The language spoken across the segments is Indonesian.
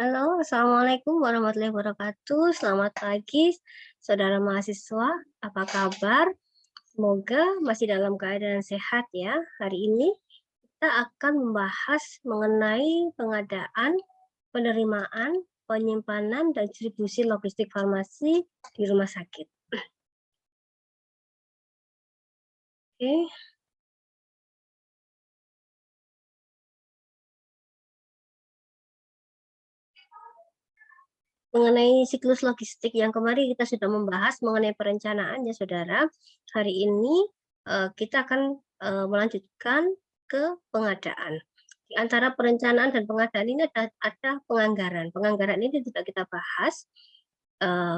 Halo, Assalamualaikum warahmatullahi wabarakatuh. Selamat pagi, saudara mahasiswa. Apa kabar? Semoga masih dalam keadaan sehat ya. Hari ini kita akan membahas mengenai pengadaan, penerimaan, penyimpanan, dan distribusi logistik farmasi di rumah sakit. Oke. Mengenai siklus logistik yang kemarin kita sudah membahas mengenai perencanaan ya saudara. Hari ini kita akan melanjutkan ke pengadaan. Di antara perencanaan dan pengadaan ini ada penganggaran. Penganggaran ini tidak kita bahas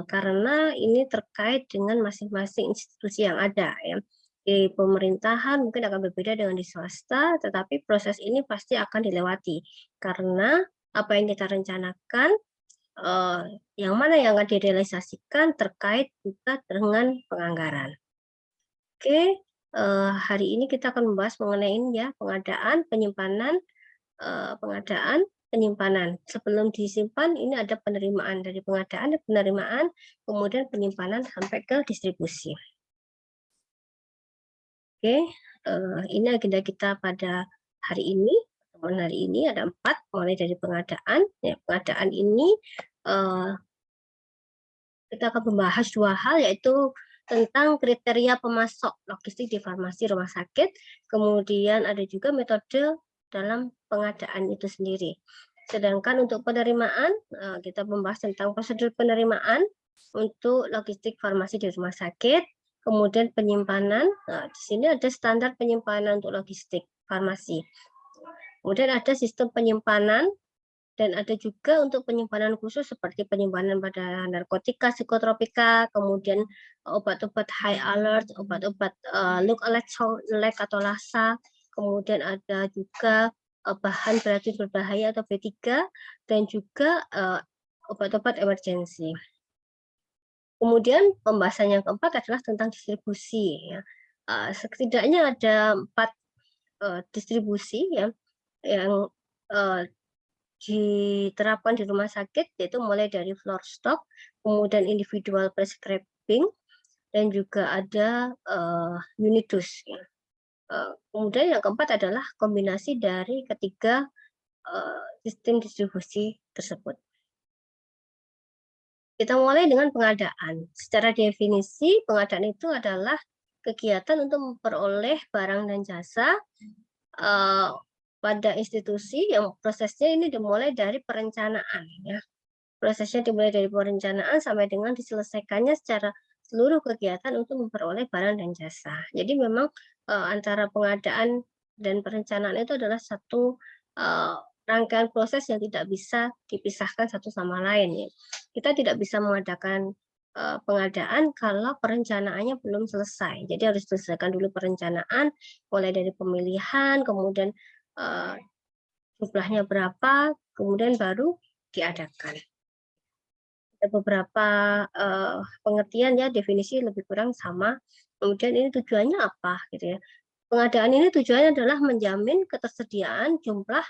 karena ini terkait dengan masing-masing institusi yang ada ya. Di pemerintahan mungkin akan berbeda dengan di swasta, tetapi proses ini pasti akan dilewati karena apa yang kita rencanakan yang mana yang akan direalisasikan terkait juga dengan penganggaran. Oke, hari ini kita akan membahas mengenai ini ya, pengadaan, penyimpanan. Sebelum disimpan, ini ada penerimaan dari pengadaan, penerimaan, kemudian penyimpanan sampai ke distribusi. Oke, ini agenda kita pada hari ini. Hari ini ada 4, mulai dari pengadaan. Ya, pengadaan ini kita akan membahas 2 hal, yaitu tentang kriteria pemasok logistik di farmasi rumah sakit, kemudian ada juga metode dalam pengadaan itu sendiri. Sedangkan untuk penerimaan, kita membahas tentang prosedur penerimaan untuk logistik farmasi di rumah sakit, kemudian penyimpanan, di sini ada standar penyimpanan untuk logistik farmasi. Kemudian ada sistem penyimpanan, dan ada juga untuk penyimpanan khusus seperti penyimpanan pada narkotika, psikotropika, kemudian obat-obat high alert, obat-obat look alike atau LASA, kemudian ada juga bahan beracun berbahaya atau B3, dan juga obat-obat emergensi. Kemudian pembahasan yang keempat adalah tentang distribusi. Ya. Setidaknya ada 4 distribusi ya, yang diterapkan di rumah sakit, yaitu mulai dari floor stock, kemudian individual prescribing, dan juga ada unit dose. Ya. Kemudian yang keempat adalah kombinasi dari ketiga sistem distribusi tersebut. Kita mulai dengan pengadaan. Secara definisi, pengadaan itu adalah kegiatan untuk memperoleh barang dan jasa pada institusi yang prosesnya ini dimulai dari perencanaan. Ya. Prosesnya dimulai dari perencanaan sampai dengan diselesaikannya secara seluruh kegiatan untuk memperoleh barang dan jasa. Jadi memang antara pengadaan dan perencanaan itu adalah satu rangkaian proses yang tidak bisa dipisahkan satu sama lain. Ya. Kita tidak bisa mengadakan pengadaan kalau perencanaannya belum selesai. Jadi harus diselesaikan dulu perencanaan, mulai dari pemilihan, kemudian jumlahnya berapa, kemudian baru diadakan. Ada beberapa pengertian ya, definisi lebih kurang sama. Kemudian ini tujuannya apa gitu ya. Pengadaan ini tujuannya adalah menjamin ketersediaan jumlah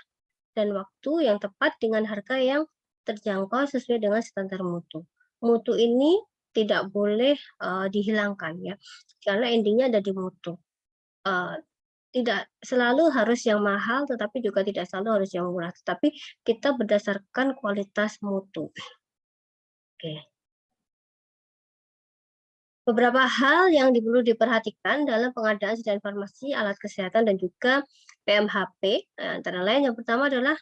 dan waktu yang tepat dengan harga yang terjangkau sesuai dengan standar mutu. Mutu ini tidak boleh dihilangkan ya, karena endingnya ada di mutu. Tidak selalu harus yang mahal, tetapi juga tidak selalu harus yang murah. Tetapi kita berdasarkan kualitas mutu. Oke. Beberapa hal yang perlu diperhatikan dalam pengadaan sediaan farmasi, alat kesehatan, dan juga PMHP, antara lain yang pertama adalah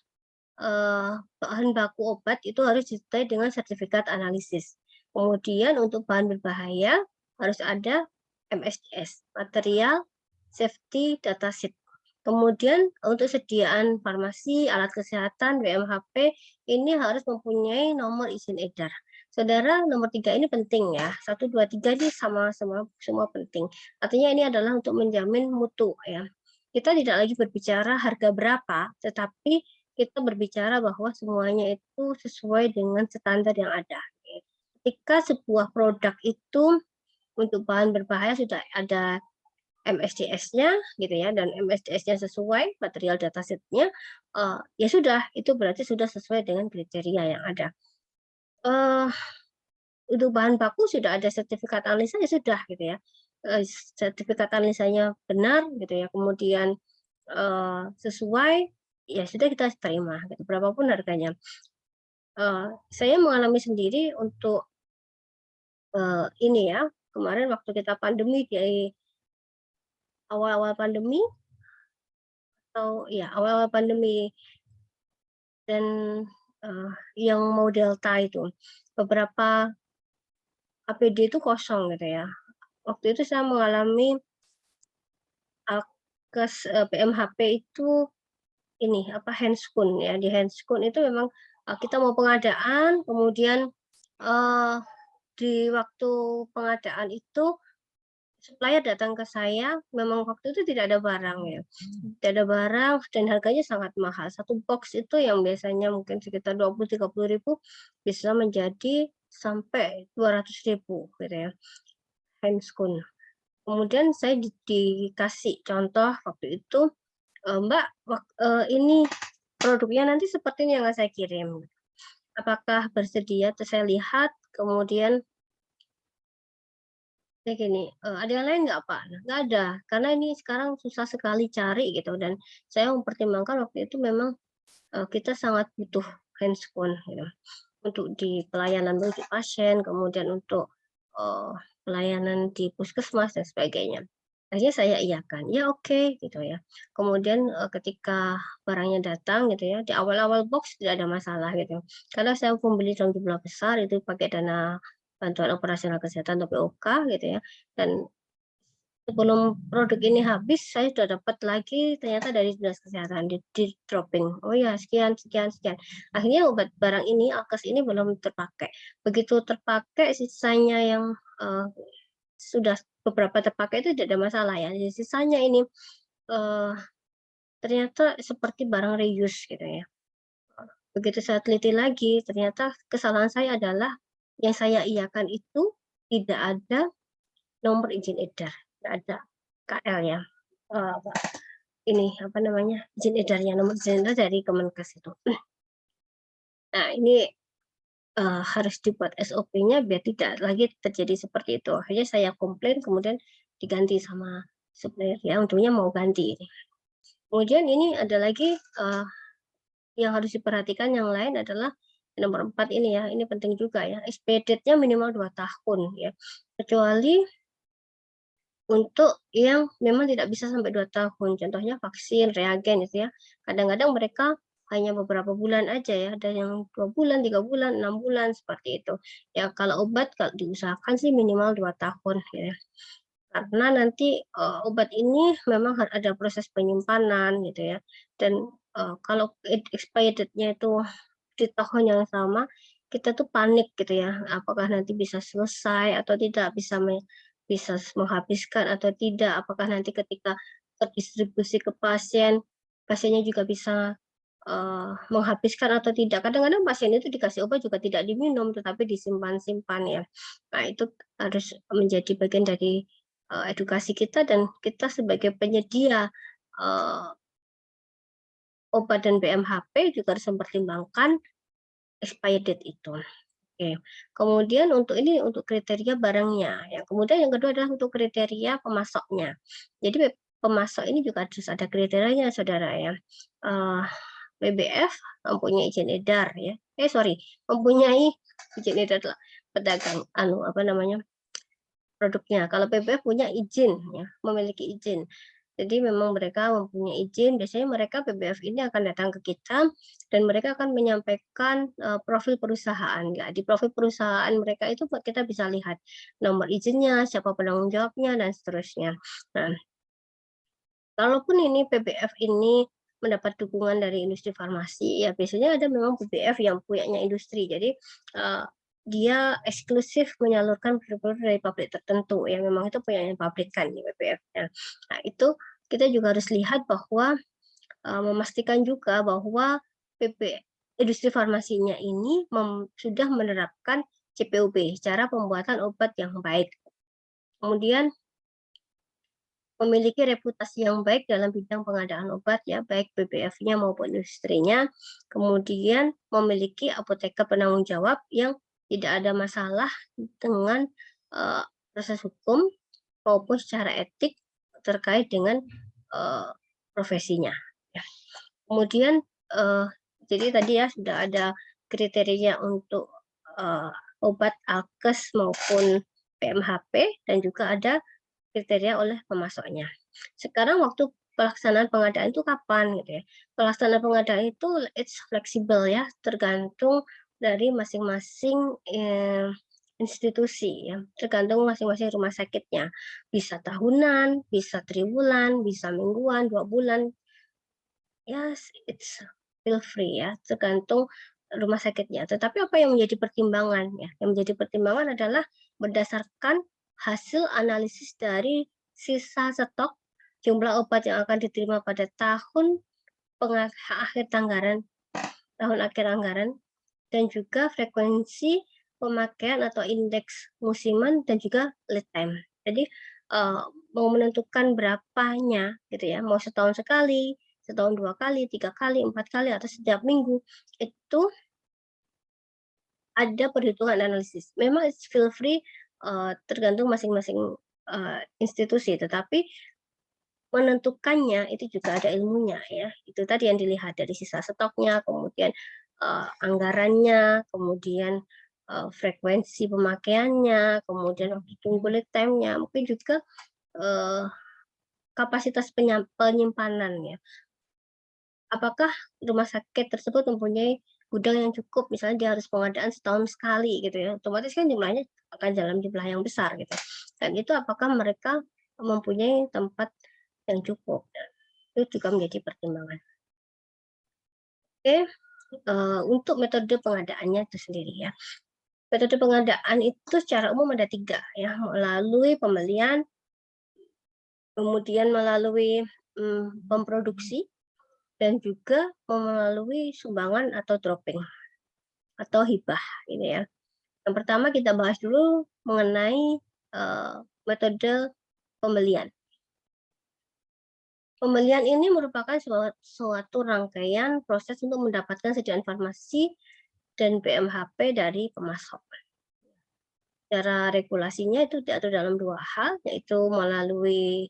bahan baku obat itu harus disertai dengan sertifikat analisis. Kemudian untuk bahan berbahaya harus ada MSDS, Material Safety Data Sheet. Kemudian untuk sediaan farmasi, alat kesehatan, PMHP ini harus mempunyai nomor izin edar. Saudara, nomor 3 ini penting ya. 1, 2, 3 ini semua penting. Artinya ini adalah untuk menjamin mutu ya. Kita tidak lagi berbicara harga berapa, tetapi kita berbicara bahwa semuanya itu sesuai dengan standar yang ada. Ketika sebuah produk itu untuk bahan berbahaya sudah ada MSDS-nya gitu ya, dan MSDS-nya sesuai material dataset-nya, ya sudah, itu berarti sudah sesuai dengan kriteria yang ada. Untuk bahan baku sudah ada sertifikat analisa, ya sudah gitu ya. Sertifikat analisanya benar gitu ya, kemudian sesuai, ya sudah kita terima gitu, berapapun harganya. Saya mengalami sendiri untuk ini ya, kemarin waktu kita pandemi, di awal-awal pandemi atau ya awal-awal pandemi dan yang mau Delta itu, beberapa APD itu kosong gitu ya. Waktu itu saya mengalami alkes PMHP itu ini apa, handskun ya. Di handskun itu memang kita mau pengadaan, kemudian di waktu pengadaan itu supplier datang ke saya, memang waktu itu tidak ada barang ya. Tidak ada barang dan harganya sangat mahal. Satu box itu yang biasanya mungkin sekitar 20-30 ribu bisa menjadi sampai 200 ribu gitu ya. Handskun. Kemudian saya dikasih contoh waktu itu, Mbak, ini produknya nanti seperti ini yang saya kirim. Apakah bersedia? Terus saya lihat, kemudian kayak gini, ada yang lain nggak Pak? Nah, nggak ada, karena ini sekarang susah sekali cari gitu, dan saya mempertimbangkan waktu itu memang kita sangat butuh handphone gitu, untuk di pelayanan menuju pasien, kemudian untuk pelayanan di puskesmas dan sebagainya. Akhirnya saya iakan, ya oke gitu ya. Kemudian ketika barangnya datang gitu ya, di awal-awal box tidak ada masalah gitu. Karena saya membeli dalam jumlah besar itu pakai dana bantuan operasional kesehatan atau POK gitu ya. Dan sebelum produk ini habis, saya sudah dapat lagi ternyata dari dinas kesehatan di dropping. Oh ya, sekian, sekian, sekian. Akhirnya obat barang ini, alkes ini belum terpakai. Begitu terpakai, sisanya yang sudah beberapa terpakai itu tidak ada masalah ya. Jadi sisanya ini ternyata seperti barang reuse gitu ya. Begitu saya teliti lagi, ternyata kesalahan saya adalah yang saya iakan itu tidak ada nomor izin edar, tidak ada KL-nya. Ini apa namanya, izin edarnya, nomor izin edar dari Kemenkes itu. Nah ini harus dibuat SOP-nya biar tidak lagi terjadi seperti itu. Akhirnya saya komplain, kemudian diganti sama supplier ya, untungnya mau ganti. Kemudian ini ada lagi yang harus diperhatikan, yang lain adalah nomor 4 ini ya, ini penting juga ya, expedite-nya minimal 2 tahun ya, kecuali untuk yang memang tidak bisa sampai 2 tahun, contohnya vaksin, reagen gitu ya. Kadang-kadang mereka hanya beberapa bulan aja ya, ada yang 2 bulan, 3 bulan, 6 bulan, seperti itu. Ya kalau obat kalau diusahakan sih minimal 2 tahun ya. Karena nanti obat ini memang harus ada proses penyimpanan gitu ya. Dan kalau expired date-nya itu di tahun yang sama, kita tuh panik gitu ya, apakah nanti bisa selesai atau tidak, bisa menghabiskan atau tidak, apakah nanti ketika terdistribusi ke pasien, pasiennya juga bisa menghabiskan atau tidak. Kadang-kadang pasien itu dikasih obat juga tidak diminum, tetapi disimpan-simpan ya. Nah itu harus menjadi bagian dari edukasi kita, dan kita sebagai penyedia obat dan BMHP juga harus mempertimbangkan expired date itu. Oke. Kemudian untuk ini untuk kriteria barangnya. Ya. Kemudian yang kedua adalah untuk kriteria pemasoknya. Jadi pemasok ini juga harus ada kriterianya, saudara ya. BBF mempunyai izin edar ya. Mempunyai izin edar pedagang produknya. Kalau PBF punya izin ya, memiliki izin. Jadi memang mereka mempunyai izin, biasanya mereka PBF ini akan datang ke kita dan mereka akan menyampaikan profil perusahaan. Ya, di profil perusahaan mereka itu kita bisa lihat nomor izinnya, siapa penanggung jawabnya, dan seterusnya. Nah, kalaupun ini PBF ini mendapat dukungan dari industri farmasi, ya biasanya ada memang PBF yang punyanya industri. Jadi dia eksklusif menyalurkan produk dari pabrik tertentu yang memang itu punya pabrikan di PBF-nya. Nah, itu kita juga harus lihat bahwa memastikan juga bahwa industri farmasinya ini sudah menerapkan CPOB, cara pembuatan obat yang baik. Kemudian memiliki reputasi yang baik dalam bidang pengadaan obat ya, baik BPF-nya maupun industrinya. Kemudian memiliki apoteker penanggung jawab yang tidak ada masalah dengan proses hukum maupun secara etik terkait dengan profesinya. Ya. Kemudian jadi tadi ya sudah ada kriteria untuk obat alkes maupun PMHP dan juga ada kriteria oleh pemasoknya. Sekarang waktu pelaksanaan pengadaan itu kapan gitu ya? Pelaksanaan pengadaan itu it's fleksibel ya, tergantung dari masing-masing institusi ya, tergantung masing-masing rumah sakitnya. Bisa tahunan, bisa triwulan, bisa mingguan, 2 bulan. Yes, it's feel free ya, tergantung rumah sakitnya. Tetapi apa yang menjadi pertimbangan ya? Yang menjadi pertimbangan adalah berdasarkan hasil analisis dari sisa stok jumlah obat yang akan diterima pada tahun akhir anggaran, dan juga frekuensi pemakaian atau indeks musiman dan juga lead time. Jadi mau menentukan berapanya gitu ya, mau setahun sekali, setahun 2 kali, 3 kali, 4 kali, atau setiap minggu, itu ada perhitungan analisis. Memang it's feel free, tergantung masing-masing institusi, tetapi menentukannya itu juga ada ilmunya ya. Itu tadi yang dilihat dari sisa stoknya, kemudian anggarannya, kemudian frekuensi pemakaiannya, kemudian waktu tunggu lead time-nya, mungkin juga kapasitas penyimpanan ya. Apakah rumah sakit tersebut mempunyai gudang yang cukup, misalnya dia harus pengadaan setahun sekali gitu ya, otomatis kan jumlahnya akan dalam jumlah yang besar gitu. Dan itu apakah mereka mempunyai tempat yang cukup, itu juga menjadi pertimbangan. Oke, untuk metode pengadaannya itu sendiri ya. Metode pengadaan itu secara umum ada 3 ya, melalui pembelian, kemudian melalui pemproduksi, dan juga melalui sumbangan atau dropping atau hibah ini ya. Yang pertama kita bahas dulu mengenai metode pembelian. Pembelian ini merupakan suatu rangkaian proses untuk mendapatkan sediaan farmasi dan PMHP dari pemasok. Secara regulasinya itu diatur dalam 2 hal, yaitu melalui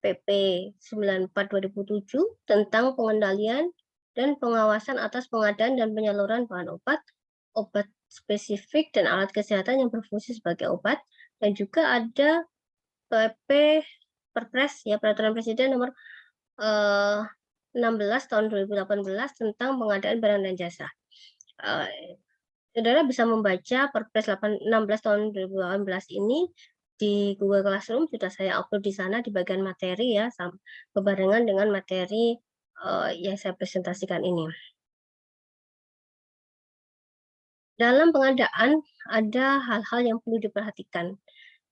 PP 94/2007 tentang pengendalian dan pengawasan atas pengadaan dan penyaluran bahan obat, obat spesifik dan alat kesehatan yang berfungsi sebagai obat, dan juga ada PP Perpres ya, Peraturan Presiden nomor 16 tahun 2018 tentang pengadaan barang dan jasa. Saudara bisa membaca Perpres 16 tahun 2018 ini di Google Classroom, sudah saya upload di sana di bagian materi ya, berbarengan dengan materi yang saya presentasikan ini. Dalam pengadaan ada hal-hal yang perlu diperhatikan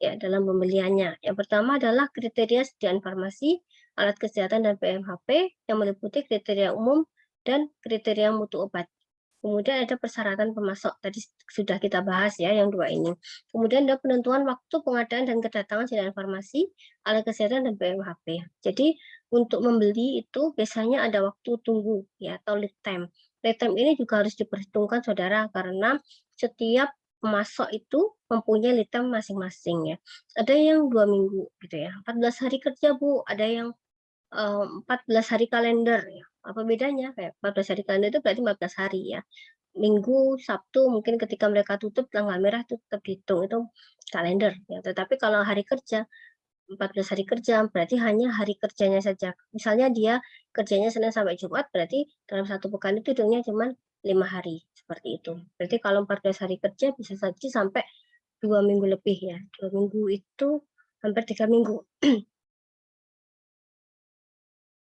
ya dalam pembeliannya. Yang pertama adalah kriteria sediaan farmasi, alat kesehatan dan PMHP yang meliputi kriteria umum dan kriteria mutu obat. Kemudian ada persyaratan pemasok, tadi sudah kita bahas ya yang 2 ini. Kemudian ada penentuan waktu pengadaan dan kedatangan sediaan farmasi, alat kesehatan dan PMHP. Jadi untuk membeli itu biasanya ada waktu tunggu ya atau lead time. Lead time ini juga harus diperhitungkan saudara, karena setiap pemasok itu mempunyai lead time masing-masing ya. Ada yang 2 minggu gitu ya, 14 hari kerja Bu, ada yang 14 hari kalender ya. Apa bedanya? Kayak 14 hari kalender itu berarti 14 hari ya. Minggu, Sabtu mungkin ketika mereka tutup tanggal merah itu tetap dihitung, itu kalender ya. Tetapi kalau hari kerja 14 hari kerja berarti hanya hari kerjanya saja. Misalnya dia kerjanya Senin sampai Jumat, berarti dalam 1 pekan itu hitungnya cuma 5 hari seperti itu. Berarti kalau 14 hari kerja bisa saja sampai 2 minggu lebih ya. 2 minggu itu hampir 3 minggu.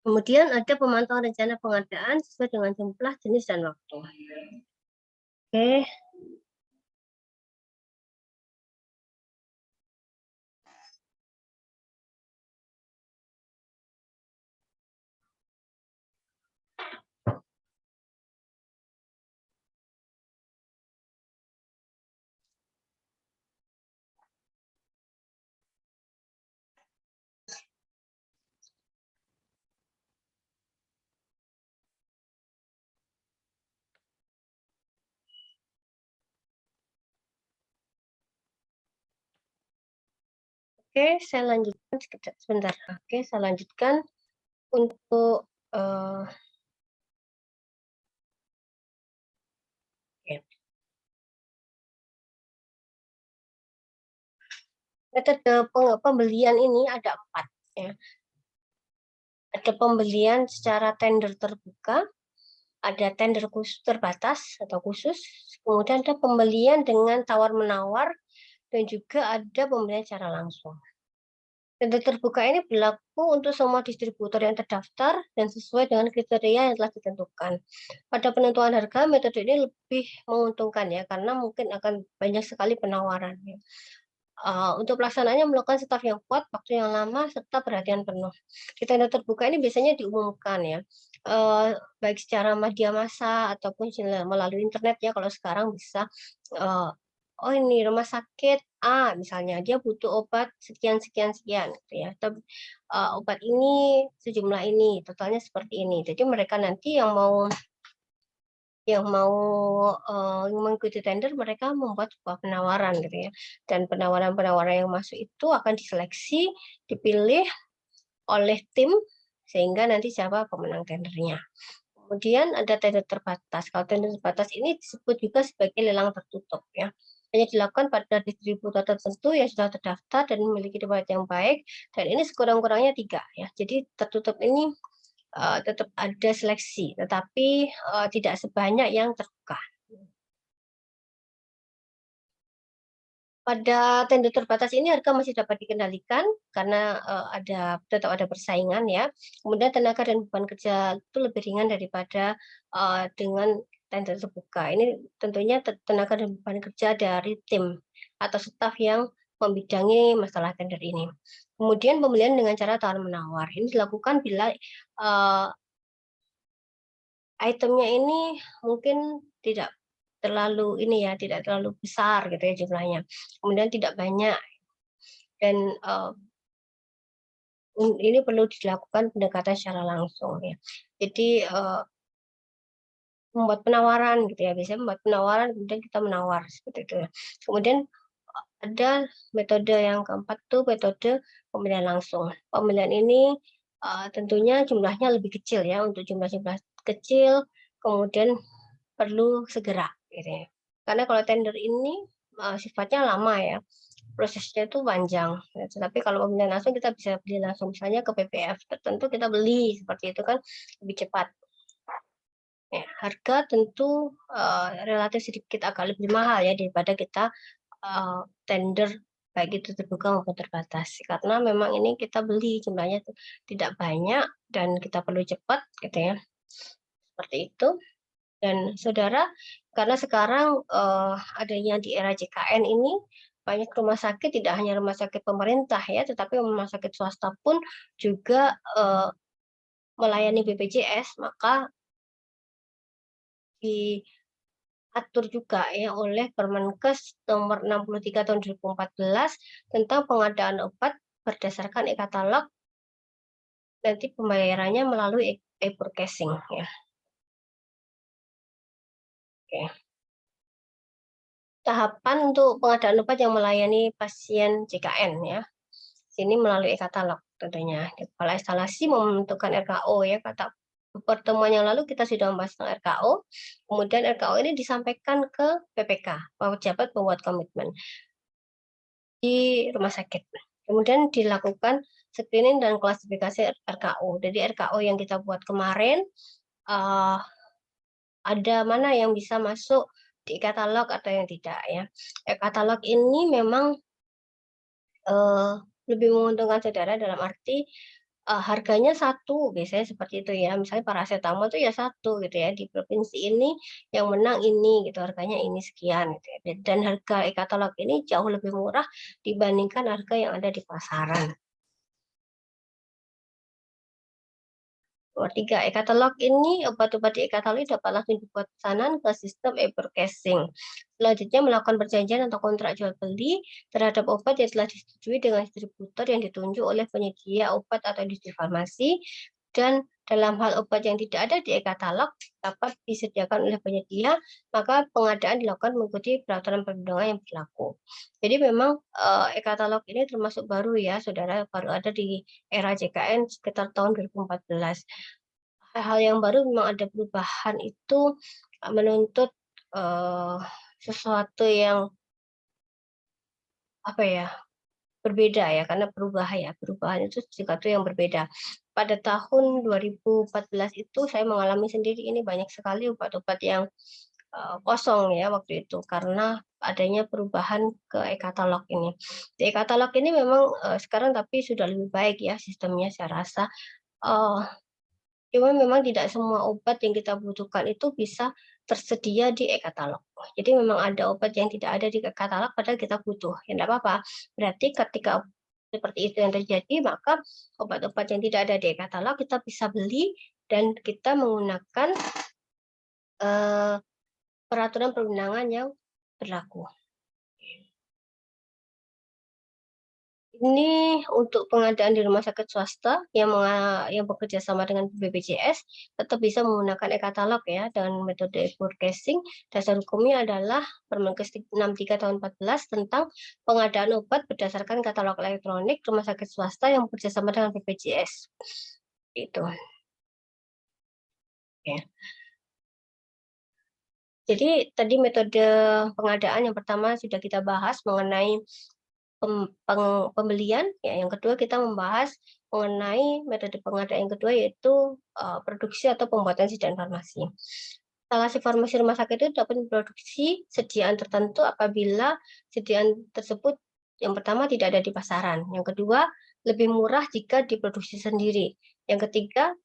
Kemudian ada pemantauan rencana pengadaan sesuai dengan jumlah, jenis, dan waktu. Oke. Oke, saya lanjutkan sebentar. Oke, saya lanjutkan untuk metode pembelian ini ada 4 ya. Ada pembelian secara tender terbuka, ada tender khusus terbatas atau khusus, kemudian ada pembelian dengan tawar-menawar, dan juga ada pembelian secara langsung. Tender terbuka ini berlaku untuk semua distributor yang terdaftar dan sesuai dengan kriteria yang telah ditentukan. Pada penentuan harga, metode ini lebih menguntungkan ya, karena mungkin akan banyak sekali penawaran. Untuk pelaksanaannya melakukan staf yang kuat, waktu yang lama, serta perhatian penuh. Di tender terbuka ini biasanya diumumkan ya, baik secara media massa ataupun melalui internet ya, kalau sekarang bisa, oh ini rumah sakit A misalnya, dia butuh obat sekian sekian sekian gitu ya, atau, obat ini sejumlah ini, totalnya seperti ini. Jadi mereka nanti yang mengikuti tender, mereka membuat sebuah penawaran gitu ya, dan penawaran-penawaran yang masuk itu akan diseleksi, dipilih oleh tim, sehingga nanti siapa pemenang tendernya. Kemudian ada tender terbatas. Kalau tender terbatas ini disebut juga sebagai lelang tertutup ya. Hanya dilakukan pada distributor tertentu yang sudah terdaftar dan memiliki riwayat yang baik, dan ini sekurang-kurangnya 3 ya. Jadi tertutup ini tetap ada seleksi, tetapi tidak sebanyak yang terbuka. Pada tender terbatas ini harga masih dapat dikendalikan karena tetap ada persaingan ya. Kemudian tenaga dan beban kerja itu lebih ringan daripada dengan tender terbuka. Ini tentunya tenaga dan beban kerja dari tim atau staf yang membidangi masalah tender ini. Kemudian pembelian dengan cara tawar-menawar. Ini dilakukan bila itemnya ini mungkin tidak terlalu ini ya, tidak terlalu besar gitu ya jumlahnya. Kemudian tidak banyak, dan ini perlu dilakukan pendekatan secara langsung ya. Jadi membuat penawaran gitu ya, biasanya membuat penawaran kemudian kita menawar seperti itu ya. Kemudian ada metode yang keempat tuh metode pembelian langsung. Pembelian ini tentunya jumlahnya lebih kecil ya, untuk jumlah-jumlah kecil, kemudian perlu segera gitu ya. Karena kalau tender ini sifatnya lama ya, prosesnya itu panjang. Ya, tetapi kalau pembelian langsung kita bisa beli langsung, misalnya ke PPF tertentu kita beli seperti itu kan lebih cepat. Ya, harga tentu relatif sedikit agak lebih mahal ya daripada kita tender baik itu terbuka maupun terbatas. Karena memang ini kita beli jumlahnya tidak banyak dan kita perlu cepat gitu ya. Seperti itu. Dan saudara, karena sekarang adanya di era JKN ini, banyak rumah sakit, tidak hanya rumah sakit pemerintah ya, tetapi rumah sakit swasta pun juga melayani BPJS, maka diatur juga ya oleh Permenkes nomor 63 tahun 2014 tentang pengadaan obat berdasarkan e-katalog, nanti pembayarannya melalui e-forecasting ya. Oke. Tahapan untuk pengadaan obat yang melayani pasien JKN ya. Sini melalui e-katalog tentunya. Kepala instalasi membentukkan RKO ya, kata pertemuan yang lalu kita sudah membahas tentang RKO. Kemudian RKO ini disampaikan ke PPK, pejabat pembuat komitmen di rumah sakit. Kemudian dilakukan screening dan klasifikasi RKO. Jadi RKO yang kita buat kemarin ada mana yang bisa masuk di katalog atau yang tidak ya. Katalog ini memang lebih menguntungkan saudara dalam arti harganya satu, biasanya seperti itu ya. Misalnya paracetamol itu ya satu gitu ya, di provinsi ini yang menang ini gitu, harganya ini sekian gitu ya. Dan harga e-katalog ini jauh lebih murah dibandingkan harga yang ada di pasaran. Nomor 3, e-katalog ini, obat-obat di e-katalog dapat langsung dibuat pesanan ke sistem e-forecasting. Selanjutnya melakukan perjanjian atau kontrak jual beli terhadap obat yang telah disetujui dengan distributor yang ditunjuk oleh penyedia obat atau industri farmasi. Dan dalam hal obat yang tidak ada di e-katalog dapat disediakan oleh penyedia, maka pengadaan dilakukan mengikuti peraturan perundangan yang berlaku. Jadi memang e-katalog ini termasuk baru ya, saudara, baru ada di era JKN sekitar tahun 2014. Hal-hal yang baru memang ada perubahan itu menuntut sesuatu yang apa ya, berbeda ya, karena perubahan itu sesuatu yang berbeda. Pada tahun 2014 itu saya mengalami sendiri ini banyak sekali obat-obat yang kosong ya waktu itu karena adanya perubahan ke e-katalog ini. Di e-katalog ini memang sekarang tapi sudah lebih baik ya sistemnya saya rasa. Cuma memang tidak semua obat yang kita butuhkan itu bisa tersedia di e-katalog. Jadi memang ada obat yang tidak ada di e-katalog padahal kita butuh. Ya enggak apa-apa. Berarti ketika seperti itu yang terjadi, maka obat-obat yang tidak ada di e-katalog kita bisa beli dan kita menggunakan peraturan perundangan yang berlaku. Ini untuk pengadaan di rumah sakit swasta yang bekerja sama dengan BPJS tetap bisa menggunakan e-katalog ya dengan metode e-forecasting. Dasar hukumnya adalah Permenkes 63 tahun 14 tentang pengadaan obat berdasarkan katalog elektronik rumah sakit swasta yang bekerja sama dengan BPJS. Itu. Ya. Jadi tadi metode pengadaan yang pertama sudah kita bahas mengenai pembelian, ya, yang kedua kita membahas mengenai metode pengadaan yang kedua yaitu produksi atau pembuatan sediaan farmasi. Instalasi farmasi rumah sakit itu dapat memproduksi sediaan tertentu apabila sediaan tersebut yang pertama tidak ada di pasaran, yang kedua lebih murah jika diproduksi sendiri, yang ketiga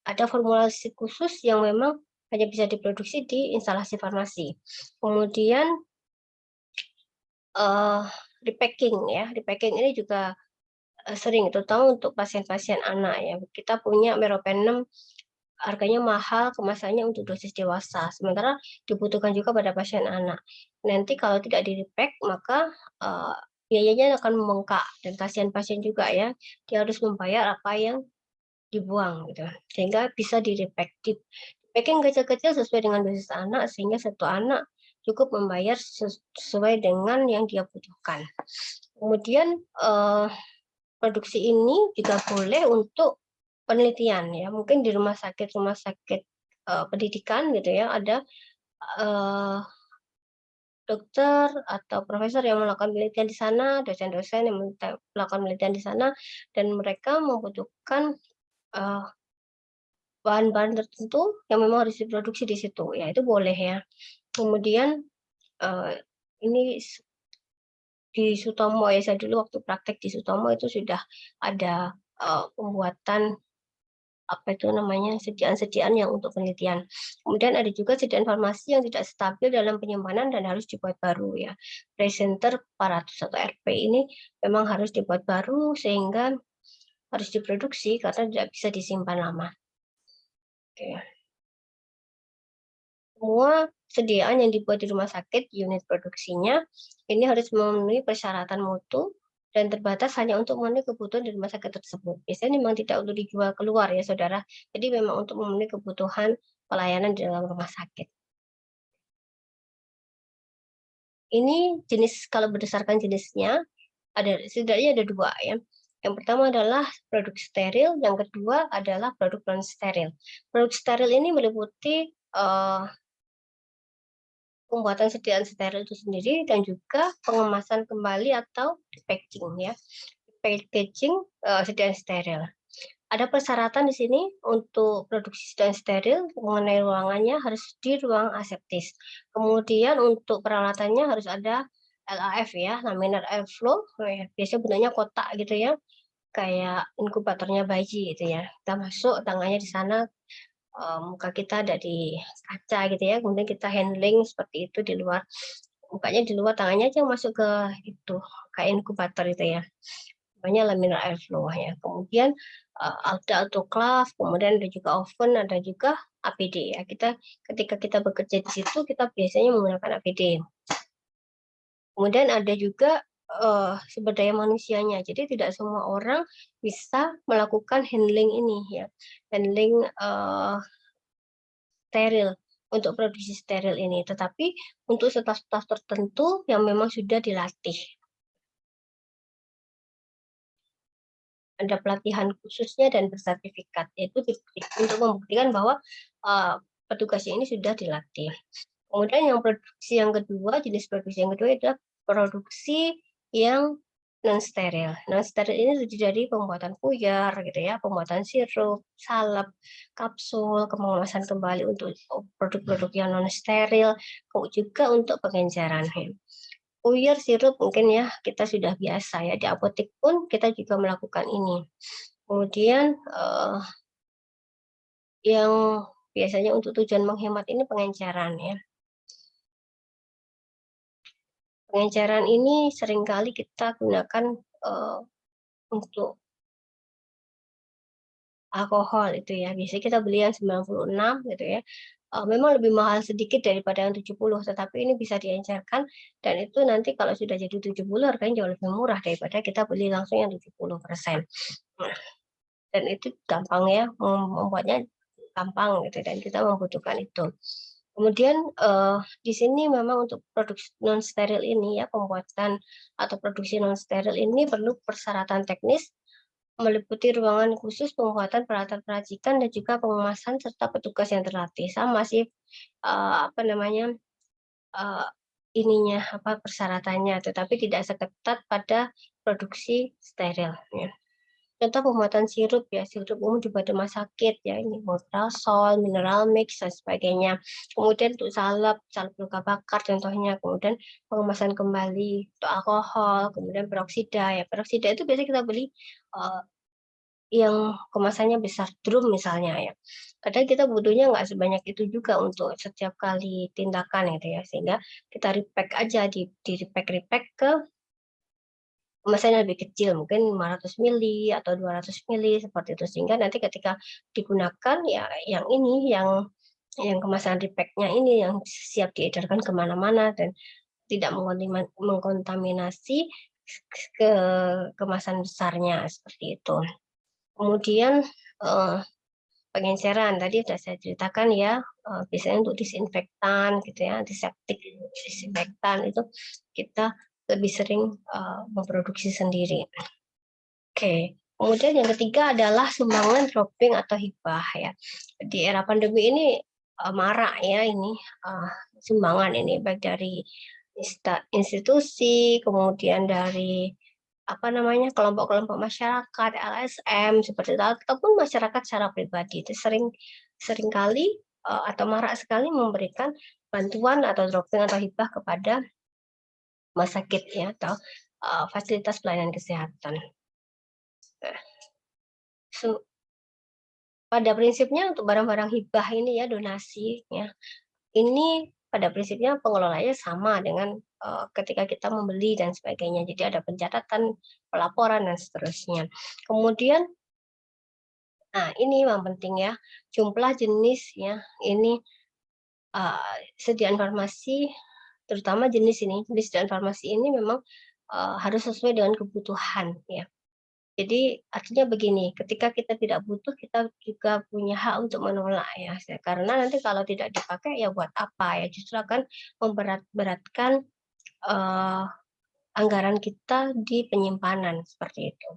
ada formulasi khusus yang memang hanya bisa diproduksi di instalasi farmasi. Kemudian repacking ya, repacking ini juga sering, terutama untuk pasien-pasien anak ya. Kita punya meropenem harganya mahal, kemasannya untuk dosis dewasa, sementara dibutuhkan juga pada pasien anak. Nanti kalau tidak di-repack, maka biayanya akan membengkak dan kasihan pasien juga ya, dia harus membayar apa yang dibuang gitu, sehingga bisa di-repack. Di-packing kecil-kecil sesuai dengan dosis anak, sehingga satu anak cukup membayar sesuai dengan yang dia butuhkan. Kemudian produksi ini juga boleh untuk penelitian ya, mungkin di rumah sakit pendidikan gitu ya, ada dokter atau profesor yang melakukan penelitian di sana, dosen-dosen yang melakukan penelitian di sana, dan mereka membutuhkan bahan-bahan tertentu yang memang harus diproduksi di situ, ya itu boleh ya. Kemudian ini di Sutomo ya, saya dulu waktu praktek di Sutomo itu sudah ada pembuatan apa itu namanya sediaan-sediaan yang untuk penelitian. Kemudian ada juga sediaan farmasi yang tidak stabil dalam penyimpanan dan harus dibuat baru ya. Presenter 400 atau RP ini memang harus dibuat baru sehingga harus diproduksi karena tidak bisa disimpan lama. Oke. Semua sediaan yang dibuat di rumah sakit, unit produksinya, ini harus memenuhi persyaratan mutu dan terbatas hanya untuk memenuhi kebutuhan di rumah sakit tersebut. Biasanya memang tidak untuk dijual keluar ya, saudara. Jadi memang untuk memenuhi kebutuhan pelayanan di dalam rumah sakit. Ini jenis, kalau berdasarkan jenisnya, setidaknya ada dua ya. Yang pertama adalah produk steril, yang kedua adalah produk non steril. Produk steril ini meliputi pembuatan sediaan steril itu sendiri dan juga pengemasan kembali atau packaging ya. Packaging sediaan steril. Ada persyaratan di sini untuk produksi sediaan steril mengenai ruangannya harus di ruang aseptis. Kemudian untuk peralatannya harus ada LAF ya, laminar airflow. Biasanya bentuknya kotak gitu ya, kayak inkubatornya bayi gitu ya. Kita masuk tangannya di sana, muka kita ada di kaca gitu ya, kemudian kita handling seperti itu di luar, mukanya di luar, tangannya aja masuk ke itu kayak inkubator itu ya, namanya laminar airflow ya. Kemudian ada autoclave, kemudian ada juga oven, ada juga APD ya. Ketika kita bekerja di situ kita biasanya menggunakan APD. Kemudian ada juga sumber daya manusianya. Jadi tidak semua orang bisa melakukan handling ini ya, handling steril untuk produksi steril ini. Tetapi untuk staf-staf tertentu yang memang sudah dilatih. Ada pelatihan khususnya dan bersertifikat, yaitu untuk membuktikan bahwa petugasnya ini sudah dilatih. Kemudian yang produksi yang kedua, jenis produksi yang kedua adalah produksi yang non steril. Non steril ini terdiri dari pembuatan puyer, gitu ya, pembuatan sirup, salep, kapsul, kemasan kembali untuk produk-produk yang non steril, juga untuk pengenceran. Puyer, sirup mungkin ya kita sudah biasa ya, di apotek pun kita juga melakukan ini. Kemudian yang biasanya untuk tujuan menghemat ini pengenceran ya. Pengenceran ini seringkali kita gunakan untuk alkohol itu ya. Biasanya kita beli yang 96 gitu ya. Memang lebih mahal sedikit daripada yang 70, tetapi ini bisa diencerkan dan itu nanti kalau sudah jadi 70 harganya jauh lebih murah daripada kita beli langsung yang 70%. Dan itu gampang ya, membuatnya gampang gitu dan kita membutuhkan itu. Kemudian di sini memang untuk produksi non steril ini ya, pembuatan atau produksi non steril ini perlu persyaratan teknis meliputi ruangan khusus, pembuatan peralatan peracikan dan juga pengemasan serta petugas yang terlatih. Sama sih apa namanya ininya apa persyaratannya, tetapi tidak seketat pada produksi steril. Ya. Contoh pembuatan sirup ya, sirup umum dibuat di rumah sakit ya, ini Motrasol, mineral mix dan sebagainya. Kemudian untuk salep luka bakar contohnya, kemudian pengemasan kembali untuk alkohol, kemudian peroksida ya. Peroksida itu biasanya kita beli yang kemasannya besar, drum misalnya ya. Kadang kita butuhnya nggak sebanyak itu juga untuk setiap kali tindakan gitu ya, sehingga kita repack aja di repack ke kemasan yang lebih kecil, mungkin 500 mili atau 200 mili seperti itu, sehingga nanti ketika digunakan ya yang ini yang kemasan repack-nya ini yang siap diedarkan kemana-mana dan tidak mengkontaminasi ke kemasan besarnya seperti itu. Kemudian pengenceran tadi sudah saya ceritakan ya, biasanya untuk disinfektan gitu ya, antiseptik, disinfektan itu kita lebih sering memproduksi sendiri. Oke, kemudian yang ketiga adalah sumbangan dropping atau hibah ya. Di era pandemi ini marak ya ini sumbangan ini baik dari institusi, kemudian dari apa namanya kelompok-kelompok masyarakat, LSM seperti itu ataupun masyarakat secara pribadi itu seringkali atau marak sekali memberikan bantuan atau dropping atau hibah kepada rumah sakit ya atau fasilitas pelayanan kesehatan. Pada prinsipnya untuk barang-barang hibah ini ya donasi ya ini pada prinsipnya pengelolanya sama dengan ketika kita membeli dan sebagainya. Jadi ada pencatatan, pelaporan dan seterusnya. Kemudian, nah ini yang penting ya, jumlah jenis ya ini sediaan farmasi, terutama jenis sediaan farmasi ini memang harus sesuai dengan kebutuhan ya. Jadi artinya begini, ketika kita tidak butuh, kita juga punya hak untuk menolak ya. Karena nanti kalau tidak dipakai ya buat apa ya? Justru akan memberat-beratkan anggaran kita di penyimpanan seperti itu.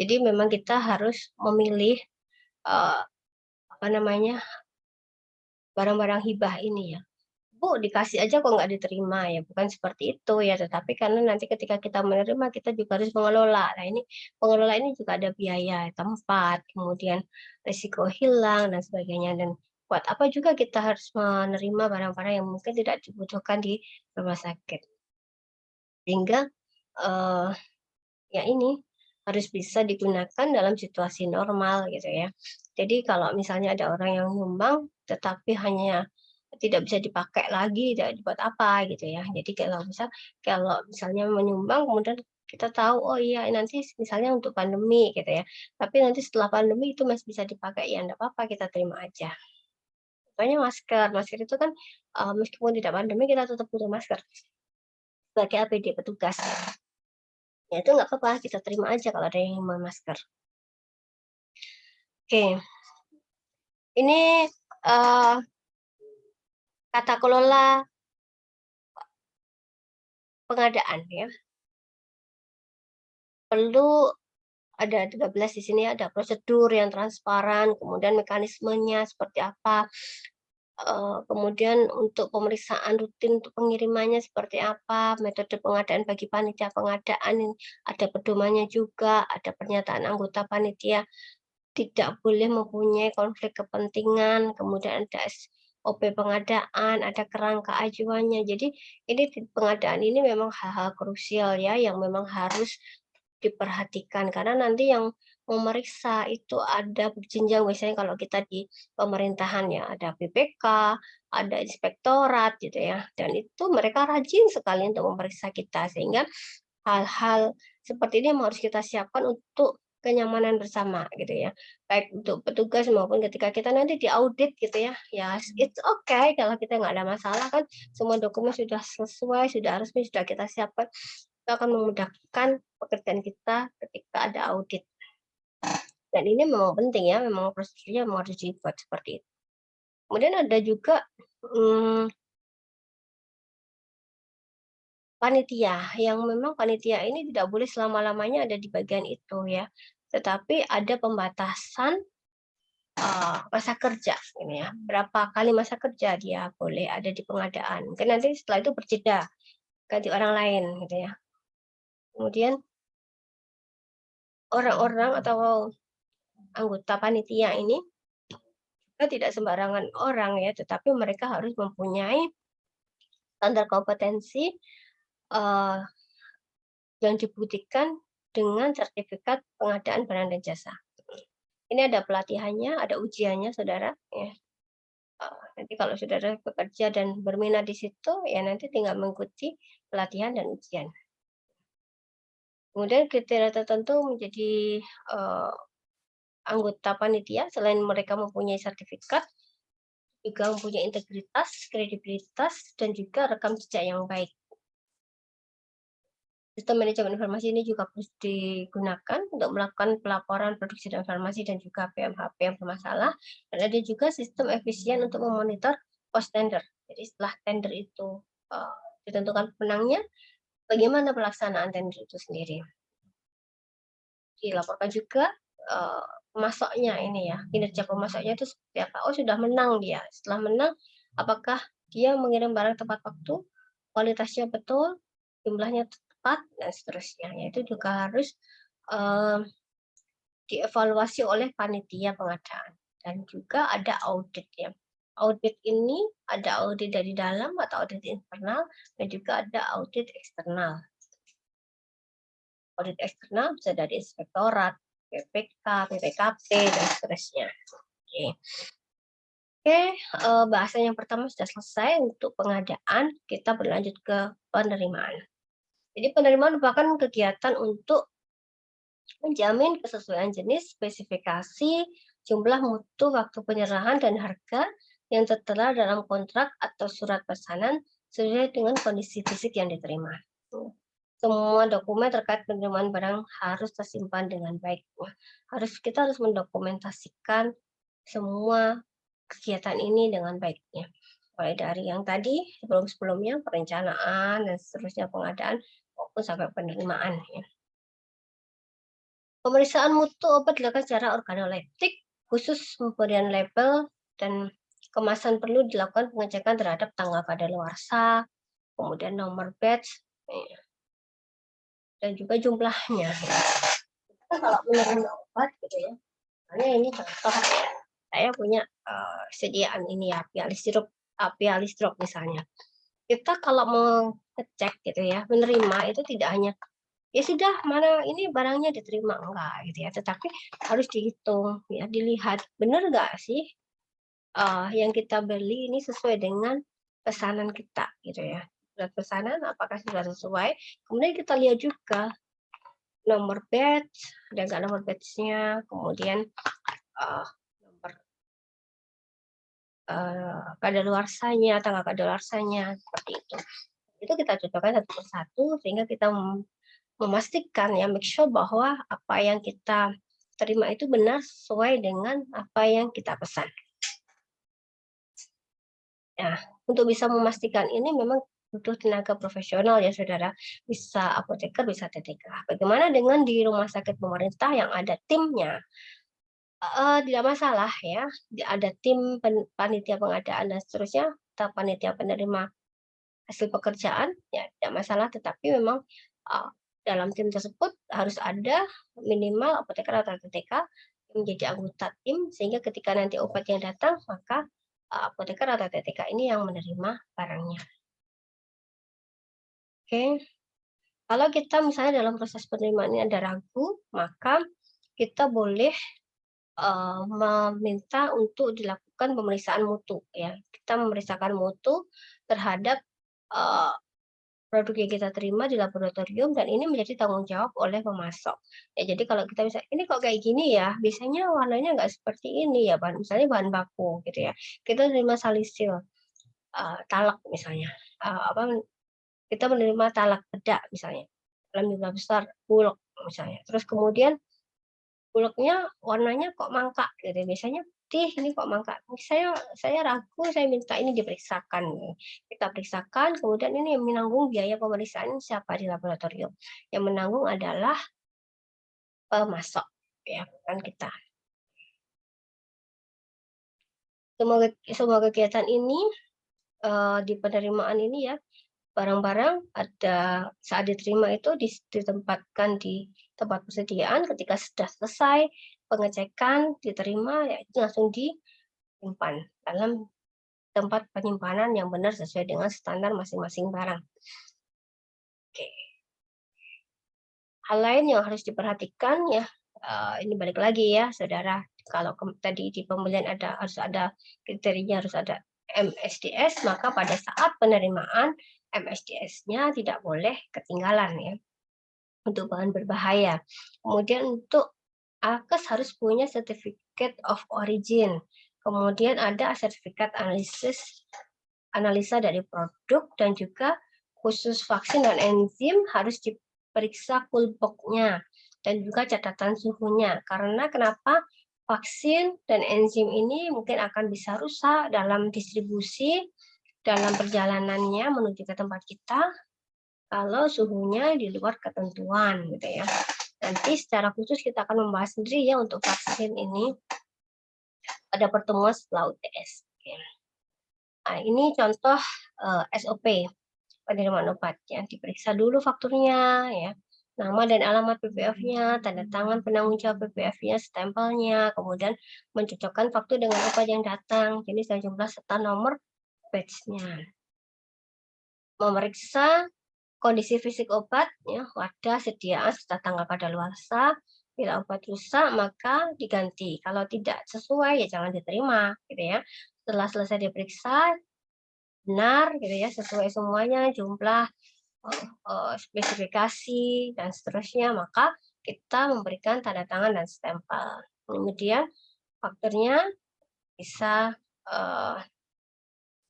Jadi memang kita harus memilih apa namanya barang-barang hibah ini ya. Bu, dikasih aja kok nggak diterima ya, bukan seperti itu ya, tetapi karena nanti ketika kita menerima, kita juga harus mengelola. Nah ini, pengelola ini juga ada biaya tempat, kemudian risiko hilang dan sebagainya, dan buat apa juga kita harus menerima barang-barang yang mungkin tidak dibutuhkan di rumah sakit. Sehingga ya ini harus bisa digunakan dalam situasi normal gitu ya. Jadi kalau misalnya ada orang yang nyumbang, tetapi hanya tidak bisa dipakai lagi, buat apa gitu ya. Jadi kalau misalnya menyumbang kemudian kita tahu oh iya nanti misalnya untuk pandemi gitu ya. Tapi nanti setelah pandemi itu masih bisa dipakai ya enggak apa-apa kita terima aja. Pokoknya masker itu kan meskipun tidak pandemi kita tetap butuh masker. sebagai APD petugas. Ya itu nggak apa-apa, kita terima aja kalau ada yang memasker. Oke, ini tata kelola pengadaan ya. Perlu ada 13 di sini, ada prosedur yang transparan, kemudian mekanismenya seperti apa, kemudian untuk pemeriksaan rutin untuk pengirimannya seperti apa, metode pengadaan bagi panitia pengadaan, ada pedomannya juga, ada pernyataan anggota panitia tidak boleh mempunyai konflik kepentingan, kemudian ada SOP pengadaan, ada kerangka acuannya. Jadi ini pengadaan ini memang hal-hal krusial ya, yang memang harus diperhatikan karena nanti yang memeriksa itu ada berjenjang, biasanya kalau kita di pemerintahan ya ada PPK, ada inspektorat gitu ya, dan itu mereka rajin sekali untuk memeriksa kita, sehingga hal-hal seperti ini yang harus kita siapkan untuk kenyamanan bersama gitu ya, baik untuk petugas maupun ketika kita nanti diaudit gitu ya, ya it's okay kalau kita nggak ada masalah kan, semua dokumen sudah sesuai, sudah resmi, sudah kita siapkan, itu akan memudahkan pekerjaan kita ketika ada audit. Dan ini memang penting ya, memang prosedurnya memang harus dibuat seperti itu. Kemudian ada juga panitia, yang memang panitia ini tidak boleh selama-lamanya ada di bagian itu ya, tetapi ada pembatasan masa kerja ini ya, berapa kali masa kerja dia boleh ada di pengadaan. Mungkin nanti setelah itu berjeda, ganti orang lain gitu ya. Kemudian orang-orang atau anggota panitia ini tidak sembarangan orang ya, tetapi mereka harus mempunyai standar kompetensi yang dibuktikan dengan sertifikat pengadaan barang dan jasa. Ini ada pelatihannya, ada ujiannya, saudara. Ya. Nanti kalau saudara bekerja dan berminat di situ, ya nanti tinggal mengikuti pelatihan dan ujian. Kemudian kriteria tertentu menjadi anggota panitia, selain mereka mempunyai sertifikat, juga mempunyai integritas, kredibilitas, dan juga rekam jejak yang baik. Sistem manajemen informasi ini juga harus digunakan untuk melakukan pelaporan produksi dan informasi dan juga PMHP yang bermasalah. Dan ada juga sistem efisien untuk memonitor post tender. Jadi setelah tender itu ditentukan pemenangnya, bagaimana pelaksanaan tender itu sendiri. Dilaporkan juga pemasoknya ini ya, kinerja pemasoknya itu seperti apa. Oh, sudah menang dia. Setelah menang, apakah dia mengirim barang tepat waktu, kualitasnya betul, jumlahnya tepat, dan seterusnya. Itu juga harus dievaluasi oleh panitia pengadaan. Dan juga ada audit ya. Audit ini ada audit dari dalam atau audit internal, dan juga ada audit eksternal. Audit eksternal bisa dari inspektorat, PPK, PPKP, dan seterusnya. Oke, bahasan yang pertama sudah selesai. Untuk pengadaan, kita berlanjut ke penerimaan. Jadi penerimaan merupakan kegiatan untuk menjamin kesesuaian jenis, spesifikasi, jumlah mutu, waktu penyerahan, dan harga yang tertera dalam kontrak atau surat pesanan sesuai dengan kondisi fisik yang diterima. Semua dokumen terkait penerimaan barang harus tersimpan dengan baik. Kita harus mendokumentasikan semua kegiatan ini dengan baiknya. Mulai dari yang tadi, sebelum-sebelumnya, perencanaan, dan seterusnya pengadaan, maupun sampai penerimaan. Ya. Pemeriksaan mutu obat dilakukan secara organoleptik, khusus pemberian label, dan kemasan perlu dilakukan pengecekan terhadap tanggal kadaluarsa, kemudian nomor batch, dan juga jumlahnya. Kita kalau menerima obat gitu ya, misalnya ini contoh ya, saya punya sediaan ini ya, Pialis Drop misalnya. Kita kalau mau ngecek gitu ya, menerima itu tidak hanya ya sudah mana ini barangnya diterima enggak gitu ya, tetapi harus dihitung ya, dilihat benar enggak sih yang kita beli ini sesuai dengan pesanan kita gitu ya. Surat pesanan apakah sudah sesuai, kemudian kita lihat juga nomor batch, ada nggak nomor batch-nya, kemudian nomor kadaluarsanya, tanggal kadaluarsanya, seperti itu. itu kita cocokkan satu persatu sehingga kita memastikan ya, make sure bahwa apa yang kita terima itu benar sesuai dengan apa yang kita pesan. Nah, untuk bisa memastikan ini memang butuh tenaga profesional ya saudara, bisa apoteker, bisa TTK. Bagaimana dengan di rumah sakit pemerintah yang ada timnya? Tidak masalah ya, ada tim panitia pengadaan dan seterusnya, atau panitia penerima hasil pekerjaan, ya tidak masalah, tetapi memang dalam tim tersebut harus ada minimal apoteker atau TTK yang menjadi anggota tim, sehingga ketika nanti obat yang datang, maka apoteker atau TTK ini yang menerima barangnya. Oke, kalau kita misalnya dalam proses penerimaan ini ada ragu, maka kita boleh meminta untuk dilakukan pemeriksaan mutu ya. Kita memeriksakan mutu terhadap produk yang kita terima di laboratorium dan ini menjadi tanggung jawab oleh pemasok. Ya, jadi kalau kita bisa ini kok kayak gini ya, biasanya warnanya nggak seperti ini ya, misalnya bahan baku gitu ya. Kita terima salisil, talak misalnya, kita menerima talak bedak misalnya dalam jumlah besar, bulog misalnya. Terus kemudian bulognya warnanya kok mangkak gitu, biasanya putih, ini kok mangkak. Saya ragu, saya minta ini diperiksakan. Kita periksakan, kemudian ini yang menanggung biaya pemeriksaan siapa di laboratorium. Yang menanggung adalah pemasok, ya bukan kita. Semua kegiatan ini di penerimaan ini ya, barang-barang saat diterima itu ditempatkan di tempat persediaan, ketika sudah selesai pengecekan diterima ya itu langsung disimpan dalam tempat penyimpanan yang benar sesuai dengan standar masing-masing barang. Oke. Hal lain yang harus diperhatikan ya, ini balik lagi ya saudara, kalau tadi di pembelian harus ada kriterianya, harus ada MSDS, maka pada saat penerimaan MSDS-nya tidak boleh ketinggalan ya, untuk bahan berbahaya. Kemudian untuk alkes harus punya Certificate of Origin. Kemudian ada sertifikat analisa dari produk, dan juga khusus vaksin dan enzim harus diperiksa kulpoknya dan juga catatan suhunya. Karena kenapa? Vaksin dan enzim ini mungkin akan bisa rusak dalam distribusi, dalam perjalanannya menuju ke tempat kita, kalau suhunya di luar ketentuan gitu ya. Nanti secara khusus kita akan membahas sendiri ya untuk vaksin ini pada pertemuan setelah UTS. Nah, ini contoh SOP penerimaan obat ya. Diperiksa dulu fakturnya ya, nama dan alamat PPF-nya, tanda tangan penanggung jawab PPF-nya, stempelnya, kemudian mencocokkan faktur dengan obat yang datang, jenis dan jumlah serta nomor batch-nya. Memeriksa kondisi fisik obat, ya, wadah, sediaan, serta tanggal kadaluarsa. Bila obat rusak, maka diganti. Kalau tidak sesuai, ya jangan diterima, gitu ya. Setelah selesai diperiksa, benar, gitu ya, sesuai semuanya, jumlah, spesifikasi, dan seterusnya, maka kita memberikan tanda tangan dan stempel. Kemudian fakturnya bisa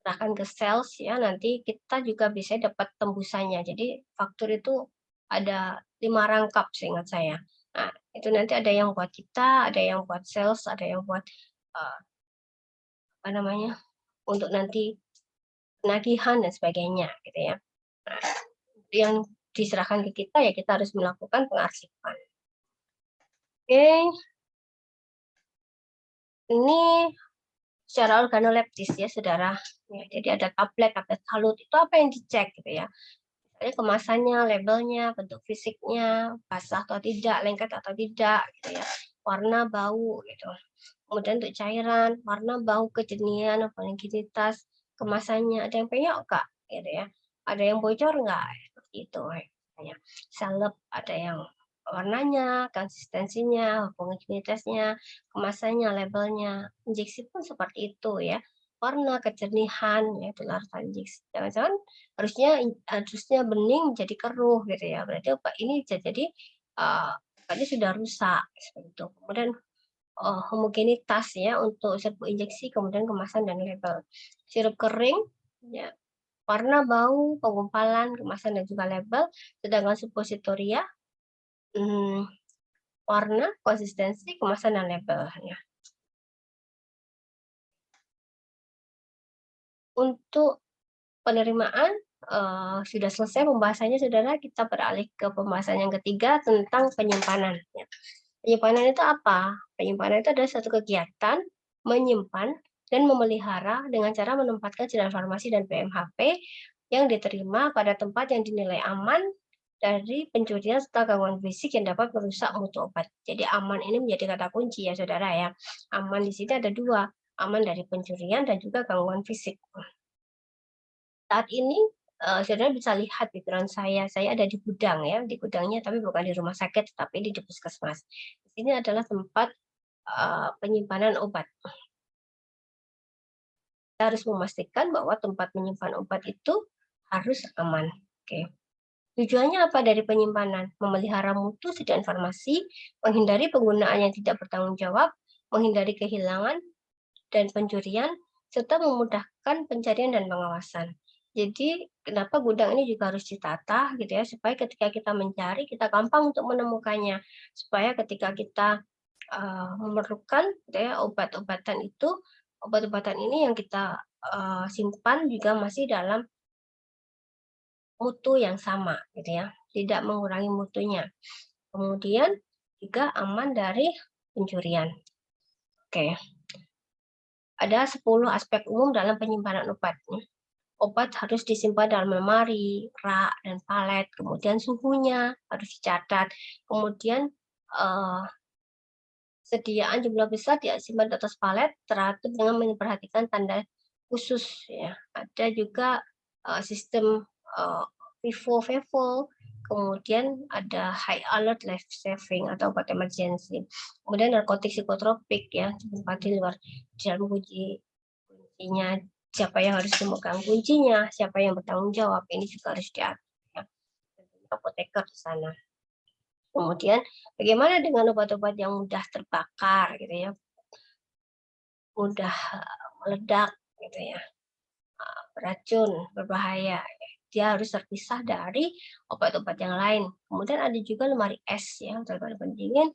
serahkan ke sales ya, nanti kita juga bisa dapat tembusannya. Jadi faktur itu ada 5 rangkap seingat saya. Nah, itu nanti ada yang buat kita, ada yang buat sales, ada yang buat apa namanya, untuk nanti penagihan dan sebagainya gitu ya. Nah, yang diserahkan ke kita ya kita harus melakukan pengarsipan. Oke. Ini secara organoleptis ya saudara. Ya, jadi ada tablet, tablet salut, itu apa yang dicek gitu ya. Misalnya kemasannya, labelnya, bentuk fisiknya, basah atau tidak, lengket atau tidak gitu ya. Warna, bau gitu. Kemudian untuk cairan, warna, bau, kejenian, homogenitas, kemasannya, ada yang penyok enggak gitu ya. Ada yang bocor enggak? Seperti itu ya. Salep, ada yang warnanya, konsistensinya, homogenitasnya, kemasannya, labelnya. Injeksi pun seperti itu ya. Warna, kejernihan, ya itu larutan injeksi. Jangan-jangan harusnya bening jadi keruh gitu ya. Berarti obat ini jadi obatnya sudah rusak seperti itu. Kemudian homogenitas ya untuk serbuk injeksi, kemudian kemasan dan label. Sirup kering ya warna, bau, penggumpalan, kemasan, dan juga label. Sedangkan suppositoria, warna, konsistensi, kemasan, dan labelnya. Untuk penerimaan, sudah selesai pembahasannya, saudara. Kita beralih ke pembahasan yang ketiga tentang penyimpanan. Penyimpanan itu apa? Penyimpanan itu adalah satu kegiatan menyimpan dan memelihara dengan cara menempatkan siaran farmasi dan PMHP yang diterima pada tempat yang dinilai aman dari pencurian serta gangguan fisik yang dapat merusak mutu obat. Jadi aman ini menjadi kata kunci ya, saudara ya. Aman di sini ada dua, aman dari pencurian dan juga gangguan fisik. Saat ini, saudara bisa lihat background saya ada di gudang ya, di gudangnya tapi bukan di rumah sakit, tapi di puskesmas. Di sini adalah tempat penyimpanan obat. Kita harus memastikan bahwa tempat menyimpan obat itu harus aman. Oke. Tujuannya apa dari penyimpanan? Memelihara mutu sediaan farmasi, menghindari penggunaan yang tidak bertanggung jawab, menghindari kehilangan dan pencurian, serta memudahkan pencarian dan pengawasan. Jadi kenapa gudang ini juga harus ditata gitu ya, supaya ketika kita mencari kita gampang untuk menemukannya, supaya ketika kita memerlukan gitu ya, obat-obatan ini yang kita simpan juga masih dalam mutu yang sama gitu ya, tidak mengurangi mutunya. Kemudian juga aman dari pencurian. Oke. Ada 10 aspek umum dalam penyimpanan obat. Obat harus disimpan dalam lemari, rak, dan palet. Kemudian suhunya harus dicatat. Kemudian sediaan jumlah besar disimpan di atas palet teratur dengan memperhatikan tanda khusus. Ya. Ada juga sistem FIFO, kemudian ada high alert life saving atau obat emergency. Kemudian narkotik psikotropik ya, tempat di luar dalam kuncinya, siapa yang harus memegang kuncinya, siapa yang bertanggung jawab, ini juga harus diatur ya. Apoteker di sana. Kemudian bagaimana dengan obat-obat yang mudah terbakar gitu ya, mudah meledak gitu ya, beracun, berbahaya. Dia harus terpisah dari obat-obat yang lain. Kemudian ada juga lemari es ya, untuk pendingin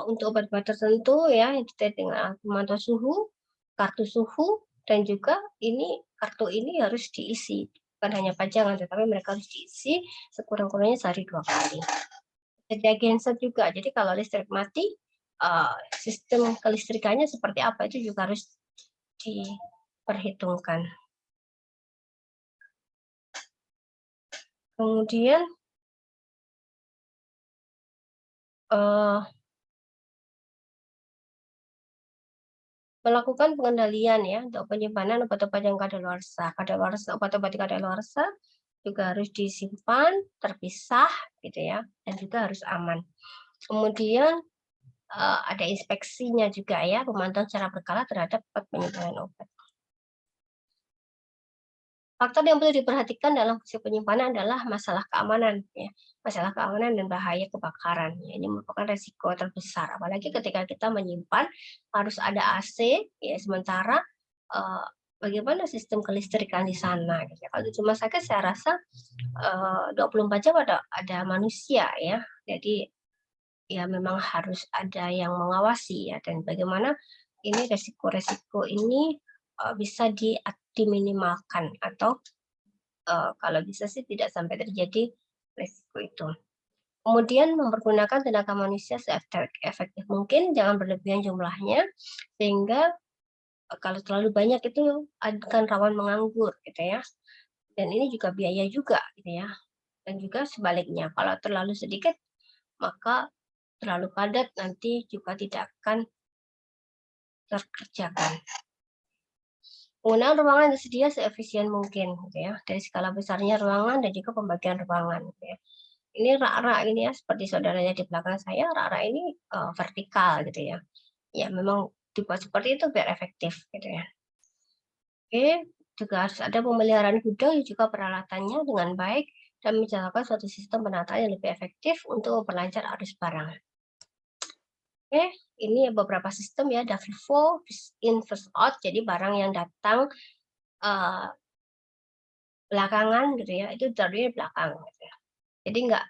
untuk obat-obat tertentu ya, yang terkait dengan pemantau suhu, kartu suhu, dan juga kartu ini harus diisi. Bukan hanya pajangan, tetapi mereka harus diisi sekurang-kurangnya sehari 2 kali. Sedia genset juga, jadi kalau listrik mati, sistem kelistrikannya seperti apa itu juga harus diperhitungkan. Kemudian melakukan pengendalian ya untuk penyimpanan obat-obat yang kadaluarsa. Obat-obat kadaluarsa juga harus disimpan terpisah gitu ya, dan juga harus aman. Kemudian ada inspeksinya juga ya, pemantauan secara berkala terhadap penyimpanan obat. Faktor yang perlu diperhatikan dalam proses penyimpanan adalah masalah keamanan ya, masalah keamanan dan bahaya kebakaran. Ya, ini merupakan resiko terbesar, apalagi ketika kita menyimpan harus ada AC ya, sementara bagaimana sistem kelistrikan di sana gitu. Kalau di rumah sakit saya rasa 24 jam ada manusia ya. Jadi ya memang harus ada yang mengawasi ya, dan bagaimana ini resiko-resiko ini bisa diminimalkan atau kalau bisa sih tidak sampai terjadi resiko itu. Kemudian mempergunakan tenaga manusia seefektif mungkin, jangan berlebihan jumlahnya, sehingga kalau terlalu banyak itu akan rawan menganggur gitu ya. Dan ini juga biaya juga gitu ya. Dan juga sebaliknya, kalau terlalu sedikit maka terlalu padat nanti juga tidak akan terkerjakan. Penggunaan ruangan yang tersedia seefisien mungkin gitu ya, dari skala besarnya ruangan dan juga pembagian ruangan gitu ya. Ini rak-rak ini ya, seperti saudaranya di belakang saya, rak-rak ini vertikal gitu ya. Ya memang dibuat seperti itu biar efektif gitu ya. Oke, juga harus ada pemeliharaan gudang juga peralatannya dengan baik dan menjalankan suatu sistem penataan yang lebih efektif untuk memperlancar arus barang. Oke, ini beberapa sistem ya, ada FIFO, first in, first out, jadi barang yang datang belakangan gitu ya, itu ditaruhnya belakang gitu ya. Jadi nggak,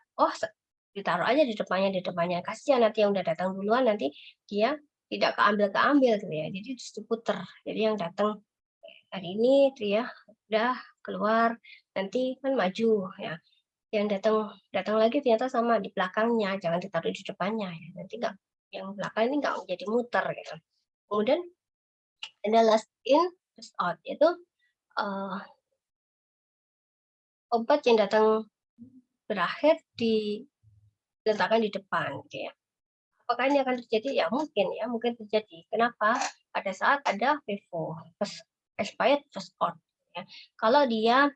ditaruh aja di depannya. Kasihan nanti yang udah datang duluan, nanti dia tidak keambil gitu ya. Jadi terus diputer. Jadi yang datang hari ini itu ya, udah keluar, nanti kan maju ya. Yang datang lagi ternyata sama di belakangnya, jangan ditaruh di depannya ya. Nanti nggak, yang belakang ini nggak jadi muter gitu. Kemudian ada last in, first out, yaitu obat yang datang berakhir diletakkan di depan gitu ya. Apakah ini akan terjadi? Ya, mungkin terjadi. Kenapa? Pada saat ada FIFO, first expired first out. Ya. Kalau dia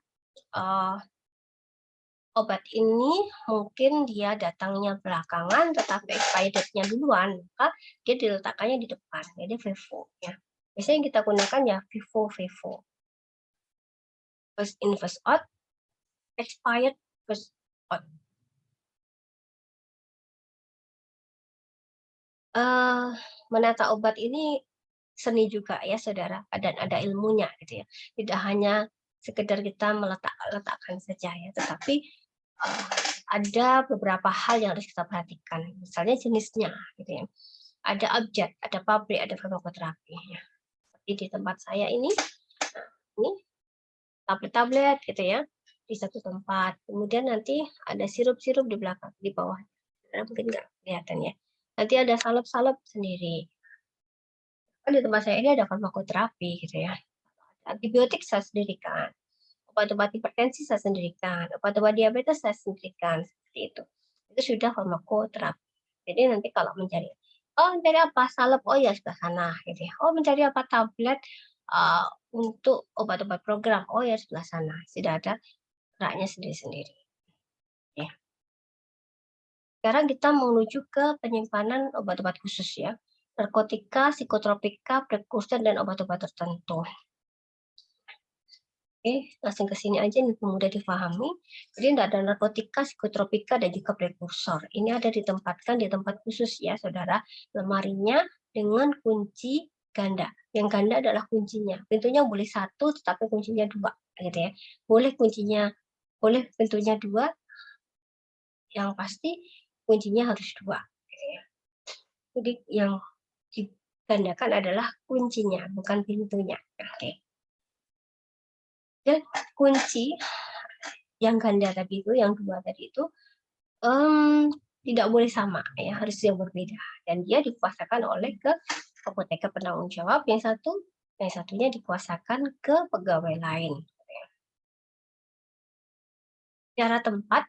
obat ini mungkin dia datangnya belakangan, tetapi expirednya duluan, maka dia diletakkannya di depan. Jadi FIFO. Ya. Biasanya yang kita gunakan ya FIFO. First in first out, expired first out. Menata obat ini seni juga ya saudara, dan ada ilmunya gitu ya. Tidak hanya sekedar kita letakkan saja ya, tetapi ada beberapa hal yang harus kita perhatikan. Misalnya jenisnya gitu ya. Ada objek, ada pabrik, ada farmakoterapi ya. Seperti di tempat saya ini tablet-tablet gitu ya di satu tempat. Kemudian nanti ada sirup-sirup di belakang, di bawah. Mungkin nggak kelihatan ya. Nanti ada salep-salep sendiri. Kan di tempat saya ini ada farmakoterapi gitu ya. Antibiotik saya sendirikan. Obat-obat hipertensi saya sendirikan. Obat-obat diabetes saya sendirikan. Seperti itu. Itu sudah farmakoterapi. Jadi nanti kalau mencari apa? Salep, ya sebelah sana. Gitu ya. Mencari apa? Tablet untuk obat-obat program. Ya sebelah sana. Sudah ada raknya sendiri-sendiri. Ya. Sekarang kita menuju ke penyimpanan obat-obat khusus ya. Narkotika, psikotropika, prekursor, dan obat-obat tertentu. Oke, langsung ke sini aja nih, mudah difahami. Jadi tidak ada narkotika, psikotropika, dan juga prekursor. Ini ada ditempatkan di tempat khusus ya, saudara. Lemarinya dengan kunci ganda. Yang ganda adalah kuncinya. Pintunya boleh satu, tetapi kuncinya dua, gitu ya. Boleh pintunya dua, yang pasti kuncinya harus dua. Gitu ya. Jadi yang digandakan adalah kuncinya, bukan pintunya. Oke. Dan kunci yang ganda tadi itu, yang dua tadi itu, tidak boleh sama, ya harus yang berbeda. Dan dia dikuasakan oleh ke apoteker penanggung jawab, yang satunya dikuasakan ke pegawai lain. Secara tempat,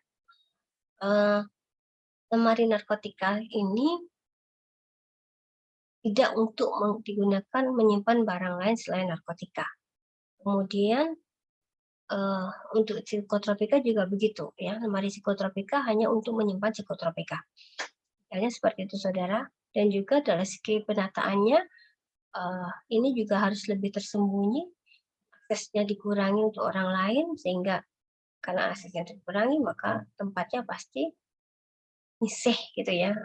lemari narkotika ini tidak untuk digunakan menyimpan barang lain selain narkotika. Kemudian untuk psikotropika juga begitu ya, lemari psikotropika hanya untuk menyimpan psikotropika. Misalnya seperti itu saudara. Dan juga dari segi penataannya ini juga harus lebih tersembunyi, aksesnya dikurangi untuk orang lain, sehingga karena aksesnya dikurangi maka tempatnya pasti misih gitu ya,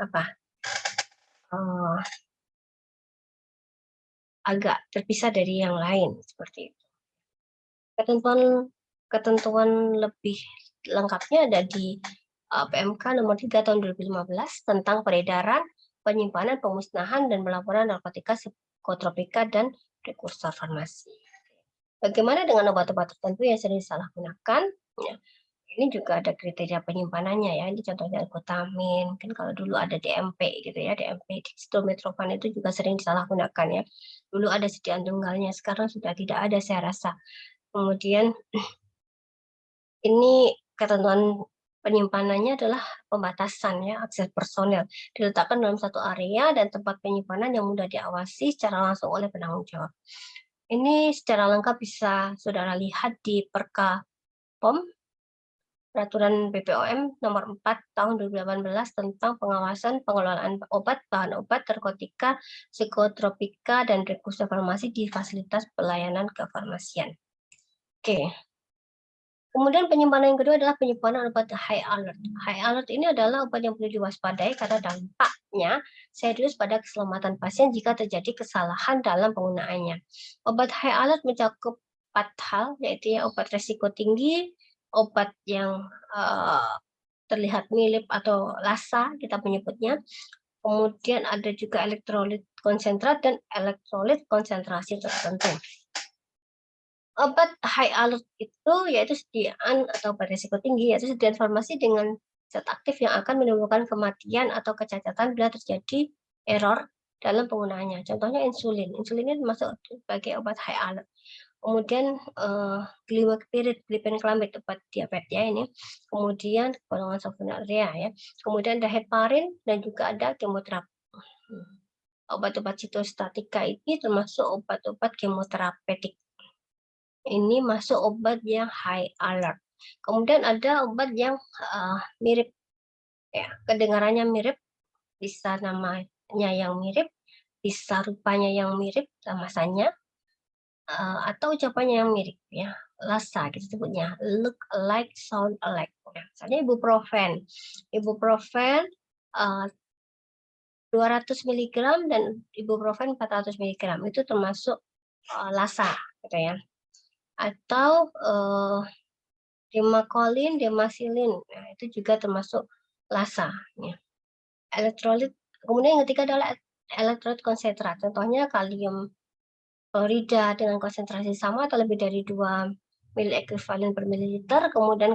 agak terpisah dari yang lain seperti itu. Ketentuan lebih lengkapnya ada di PMK nomor 3 tahun 2015 tentang peredaran, penyimpanan, pemusnahan, dan pelaporan narkotika, psikotropika, dan prekursor farmasi. Bagaimana dengan obat-obat tertentu yang sering disalahgunakan? Ya, ini juga ada kriteria penyimpanannya ya. Ini contohnya alkutamin. Kan kalau dulu ada DMP gitu ya, DMP dextromethorphan itu juga sering disalahgunakan ya. Dulu ada sediaan tunggalnya, sekarang sudah tidak ada saya rasa. Kemudian ini ketentuan penyimpanannya adalah pembatasan ya, akses personel. Diletakkan dalam satu area dan tempat penyimpanan yang mudah diawasi secara langsung oleh penanggung jawab. Ini secara lengkap bisa saudara lihat di Perka POM, Peraturan BPOM nomor 4 tahun 2018 tentang pengawasan pengelolaan obat, bahan obat, narkotika, psikotropika, dan prekursor farmasi di fasilitas pelayanan kefarmasian. Oke. Kemudian penyimpanan yang kedua adalah penyimpanan obat high alert. High alert ini adalah obat yang perlu diwaspadai karena dampaknya serius pada keselamatan pasien jika terjadi kesalahan dalam penggunaannya. Obat high alert mencakup 4 hal, yaitu ya obat resiko tinggi, obat yang terlihat mirip atau lasa kita menyebutnya. Kemudian ada juga elektrolit konsentrat dan elektrolit konsentrasi tertentu. Obat high alert itu yaitu sediaan atau obat risiko tinggi, yaitu sediaan farmasi dengan zat aktif yang akan menimbulkan kematian atau kecacatan bila terjadi error dalam penggunaannya. Contohnya insulin. Insulin ini masuk sebagai obat high alert. Kemudian glimepirid, glipenclamid, obat diabetes ya ini. Kemudian golongan sulfonylurea ya. Kemudian ada heparin dan juga ada kemoterapi. Obat-obat sitostatika ini termasuk obat-obat kemoterapeutik. Ini masuk obat yang high alert. Kemudian ada obat yang mirip, ya, kedengarannya mirip, bisa namanya yang mirip, bisa rupanya yang mirip, kemasannya, atau ucapannya yang mirip, ya, lasa gitu sebutnya, look alike, sound alike. Misalnya ibuprofen, 200 mg dan ibuprofen 400 mg itu termasuk lasa, gitu ya. Atau dimakolin, demasilin, nah, itu juga termasuk lasa. Ya. Elektrolit, kemudian yang ketiga adalah elektrolit konsentrat. Contohnya kalium klorida dengan konsentrasi sama atau lebih dari 2 mili ekuivalen per mililiter. Kemudian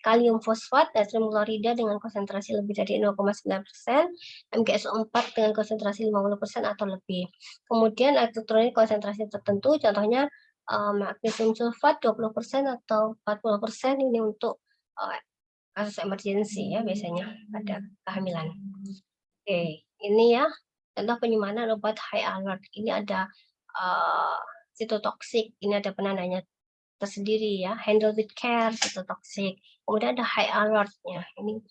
kalium fosfat, natrium klorida dengan konsentrasi lebih dari 0,9%, MgSO4 dengan konsentrasi 50% atau lebih. Kemudian elektrolit konsentrasi tertentu, contohnya magnesium sulfat 20% atau 40% ini untuk kasus emergensi ya, biasanya pada kehamilan. Oke, ini ya contoh penyimpanan obat high alert. Ini ada sitotoksik, ini ada penandanya tersendiri ya, handle with care, sitotoksik. Kemudian ada high alert ya. Ini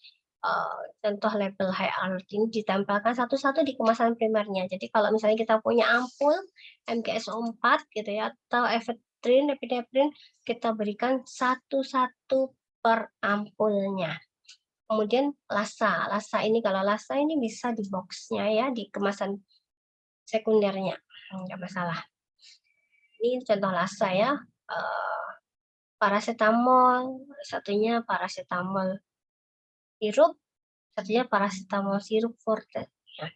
contoh label high alert ini ditempelkan satu-satu di kemasan primernya. Jadi kalau misalnya kita punya ampul MgSO4 gitu ya, atau ephedrine, epinephrine, kita berikan satu-satu per ampulnya. Kemudian lasa ini kalau lasa ini bisa di boxnya ya, di kemasan sekundernya, nggak masalah. Ini contoh lasa ya, paracetamol, satunya paracetamol sirup, satunya paracetamol sirup forte. Ya.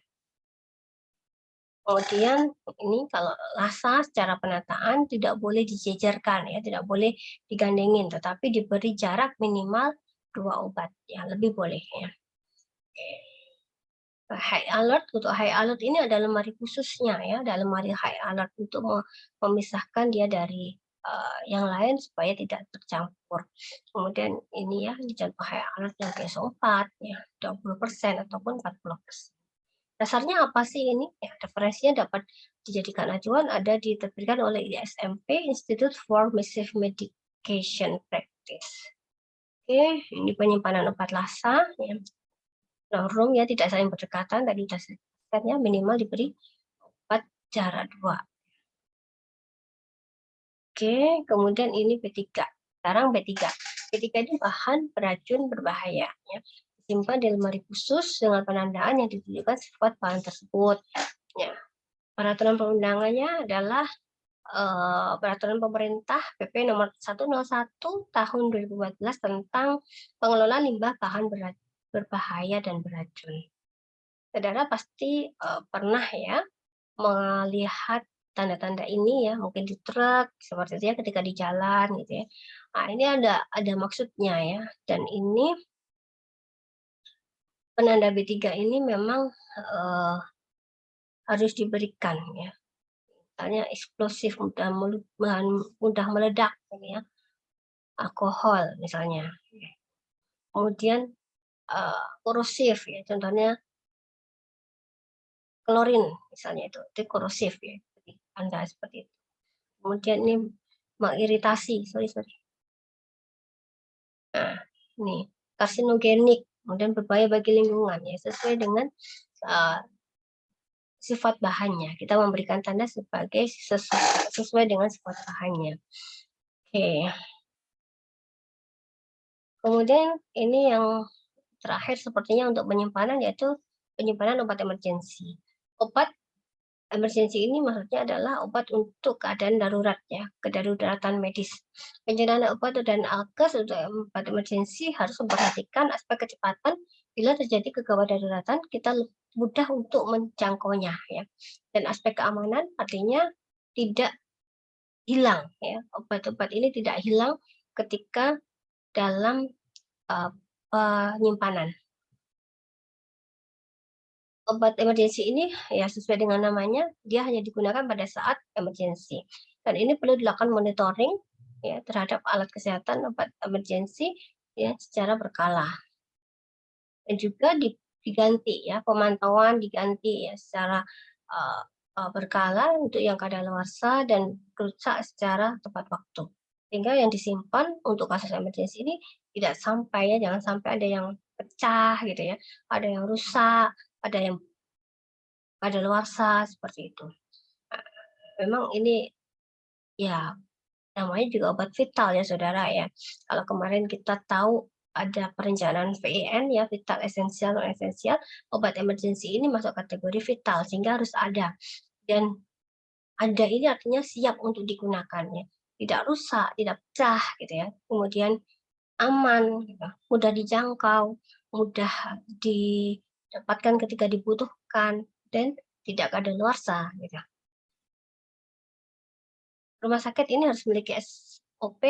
Kemudian ini kalau lasa secara penataan tidak boleh dijejerkan ya, tidak boleh digandengin, tetapi diberi jarak minimal 2 obat ya, lebih boleh ya. High alert, untuk high alert ini ada lemari khususnya ya, ada lemari high alert untuk memisahkan dia dari yang lain supaya tidak tercampur. Kemudian ini ya, di contoh high alert yang GSO4 ya, 20% ataupun 40%. Dasarnya apa sih ini? Ya, referensinya dapat dijadikan acuan, ada diterbitkan oleh ISMP, Institute for Massive Medication Practice. Oke, ini penyimpanan obat lasa ya. Room ya, tidak saling berdekatan, tadi sudah sebutkannya, minimal diberi obat jarak 2. Oke, kemudian ini B3. Sekarang B3. B3 ini bahan beracun berbahaya ya. Disimpan di lemari khusus dengan penandaan yang ditunjukkan sifat bahan tersebut. Ya. Peraturan perundangannya adalah peraturan pemerintah PP nomor 101 tahun 2014 tentang pengelolaan limbah bahan berbahaya dan beracun. Saudara pasti pernah ya melihat tanda-tanda ini ya, mungkin di truk seperti itu ya, ketika di jalan gitu ya. Nah, ini ada maksudnya ya, dan ini penanda B3 ini memang harus diberikan ya. Misalnya eksplosif, mudah meledak gitu ya. Alkohol misalnya. Kemudian korosif ya, contohnya klorin misalnya itu korosif ya, Anda seperti itu. Kemudian ini mengiritasi, Nah, ini karsinogenik, kemudian berbahaya bagi lingkungan ya, sesuai dengan sifat bahannya. Kita memberikan tanda sebagai sesuai dengan sifat bahannya. Oke. Kemudian ini yang terakhir sepertinya untuk penyimpanan, yaitu penyimpanan obat emergensi. Obat emergensi ini maksudnya adalah obat untuk keadaan darurat ya, kedaruratan medis. Penyediaan obat dan alkes untuk obat emergensi harus memperhatikan aspek kecepatan. Bila terjadi kegawat daruratan, kita mudah untuk menjangkaunya ya. Dan aspek keamanan artinya tidak hilang ya. Obat-obat ini tidak hilang ketika dalam penyimpanan. Obat emergensi ini ya sesuai dengan namanya, dia hanya digunakan pada saat emergensi. Dan ini perlu dilakukan monitoring ya terhadap alat kesehatan obat emergensi ya secara berkala. Dan juga diganti ya, pemantauan diganti ya secara berkala untuk yang kadaluarsa dan rusak secara tepat waktu. Sehingga yang disimpan untuk kasus emergensi ini tidak sampai ya, jangan sampai ada yang pecah gitu ya, ada yang rusak, ada yang kadaluarsa seperti itu. Memang ini ya namanya juga obat vital ya saudara ya. Kalau kemarin kita tahu ada perencanaan VEN ya, vital esensial non esensial, obat emergensi ini masuk kategori vital sehingga harus ada. Dan ada ini artinya siap untuk digunakan ya. Tidak rusak, tidak pecah gitu ya. Kemudian aman, gitu, mudah dijangkau, mudah didapatkan ketika dibutuhkan dan tidak kadaluarsa gitu. Rumah sakit ini harus memiliki SOP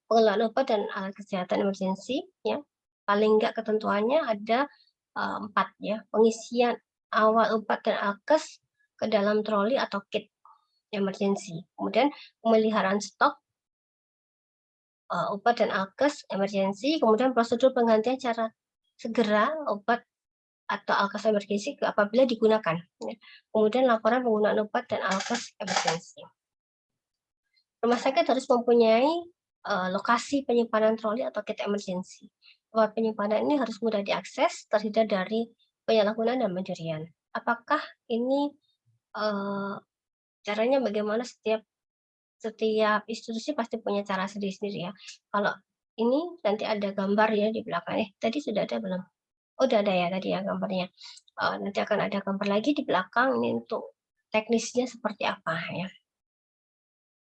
pengelolaan obat dan alat kesehatan emergensi ya. Paling enggak ketentuannya ada 4 ya. Pengisian awal obat dan alkes ke dalam troli atau kit emergensi. Kemudian pemeliharaan stok obat dan alkes emergensi, kemudian prosedur penggantian cara segera obat atau alkes emergensi apabila digunakan. Ya. Kemudian laporan penggunaan obat dan alkes emergensi. Rumah sakit harus mempunyai lokasi penyimpanan troli atau kit emergensi. Tempat penyimpanan ini harus mudah diakses, terhindar dari penyalahgunaan dan pencurian. Apakah ini caranya bagaimana? Setiap institusi pasti punya cara sendiri-sendiri ya. Kalau ini nanti ada gambar ya di belakang. Tadi sudah ada belum? Oh, udah ada ya tadi ya gambarnya. Nanti akan ada gambar lagi di belakang ini untuk teknisnya seperti apa ya.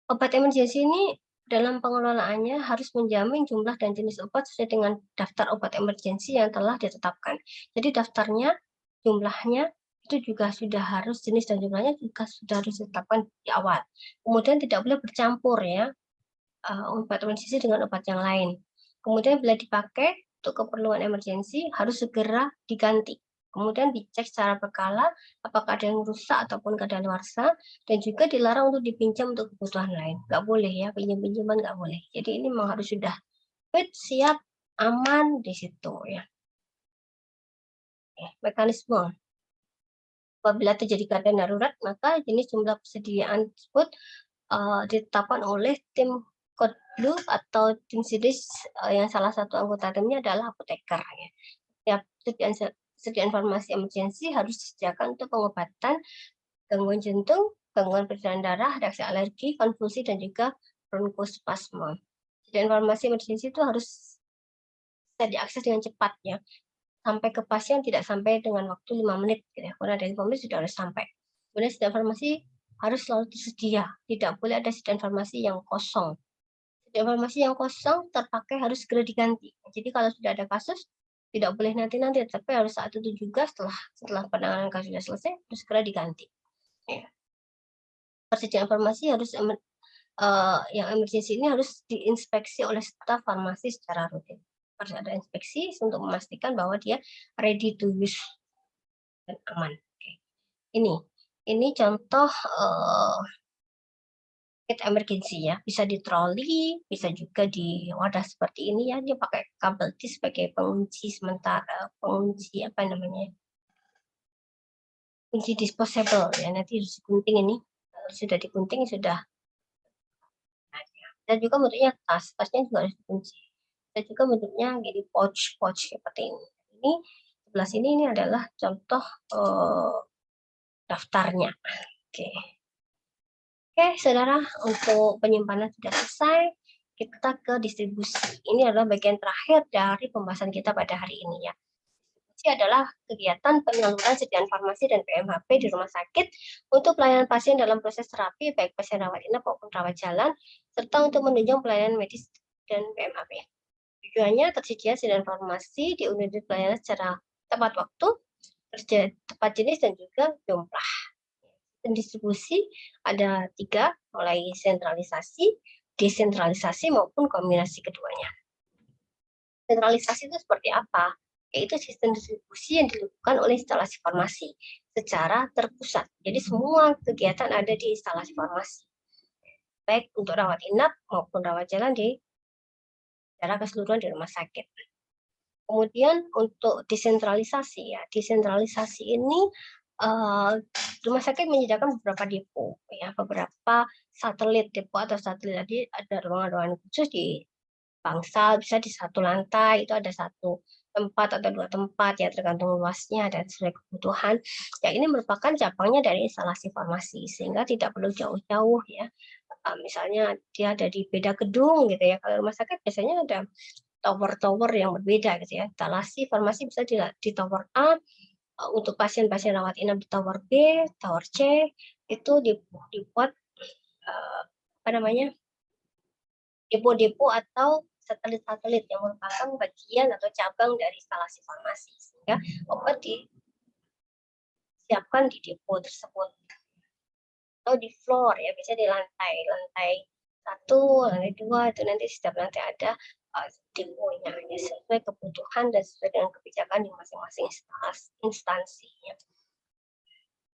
Obat emergensi ini dalam pengelolaannya harus menjamin jumlah dan jenis obat sesuai dengan daftar obat emergensi yang telah ditetapkan. Jadi daftarnya, jumlahnya itu juga sudah harus, jenis dan jumlahnya juga sudah harus ditetapkan di awal. Kemudian tidak boleh bercampur ya obat emergensi dengan obat yang lain. Kemudian bila dipakai untuk keperluan emergensi harus segera diganti. Kemudian dicek secara berkala apakah ada yang rusak ataupun kadaluarsa, dan juga dilarang untuk dipinjam untuk kebutuhan lain. Nggak boleh ya, pinjam-pinjaman nggak boleh. Jadi ini memang harus sudah fit, siap, aman di situ ya. Mekanisme. Apabila terjadi keadaan darurat, maka jenis jumlah persediaan tersebut ditetapkan oleh tim Kodlu atau tim Sidis yang salah satu anggota timnya adalah apoteker ya. Setiap informasi emergensi harus disediakan untuk pengobatan gangguan jantung, gangguan peredaran darah, reaksi alergi, konvulsi, dan juga bronkospasme. Jadi informasi emergensi itu harus bisa diakses dengan cepat ya. Sampai ke pasien tidak sampai dengan waktu 5 menit gitu ya. Karena dari 5 menit sudah harus sampai. Kemudian setiap informasi harus selalu tersedia. Tidak boleh ada setiap informasi yang kosong. Setiap informasi yang kosong terpakai harus segera diganti. Jadi kalau sudah ada kasus tidak boleh nanti-nanti, tapi harus saat itu juga setelah penanganan kasus sudah selesai harus segera diganti. Ya. Persediaan informasi harus yang emergensi ini harus diinspeksi oleh staf farmasi secara rutin. Harus ada inspeksi untuk memastikan bahwa dia ready to use dan aman. Ini contoh kit emergensi ya, bisa di troli, bisa juga di wadah seperti ini ya. Dia pakai kabel T sebagai pengunci sementara, pengunci apa namanya? Kunci disposable ya. Nanti harus digunting ini, sudah digunting sudah. Dan juga bentuknya tasnya juga harus dikunci. Dan juga bentuknya jadi pouch seperti ini. Ini sebelah sini ini adalah contoh daftarnya. Oke. Oke, saudara, untuk penyimpanan sudah selesai. Kita ke distribusi. Ini adalah bagian terakhir dari pembahasan kita pada hari ini ya. distribusi adalah kegiatan penyaluran sediaan farmasi dan PMHP di rumah sakit untuk pelayanan pasien dalam proses terapi, baik pasien rawat inap maupun rawat jalan, serta untuk menunjang pelayanan medis dan PMHP. Tujuannya tersedia sediaan farmasi di unit pelayanan secara tepat waktu, tepat jenis, dan juga jumlah. Dan distribusi ada 3, mulai sentralisasi, desentralisasi, maupun kombinasi keduanya. Sentralisasi itu seperti apa? Yaitu sistem distribusi yang dilakukan oleh instalasi farmasi secara terpusat. Jadi semua kegiatan ada di instalasi farmasi, baik untuk rawat inap maupun rawat jalan secara keseluruhan di rumah sakit. Kemudian untuk desentralisasi, ya, desentralisasi ini rumah sakit menyediakan beberapa depo, ya, beberapa satelit depo atau satelit. Jadi ada ruangan-ruangan khusus di bangsal, bisa di satu lantai itu ada satu tempat atau 2 tempat, ya tergantung luasnya dan sesuai kebutuhan. Ya, ini merupakan cabangnya dari instalasi farmasi sehingga tidak perlu jauh-jauh, ya. Misalnya dia ada di beda gedung gitu ya. Kalau rumah sakit biasanya ada tower-tower yang berbeda gitu ya. Instalasi farmasi bisa di tower A, untuk pasien-pasien rawat inap di tower B, tower C, itu dibuat apa namanya, depo-depo atau satelit-satelit yang merupakan bagian atau cabang dari instalasi farmasi, sehingga obat disiapkan di depo tersebut atau di floor, ya, biasanya di lantai 1, lantai 2, itu nanti setiap lantai ada deponya, ya, sesuai kebutuhan dan sesuai dengan kebijakan di masing-masing instansinya.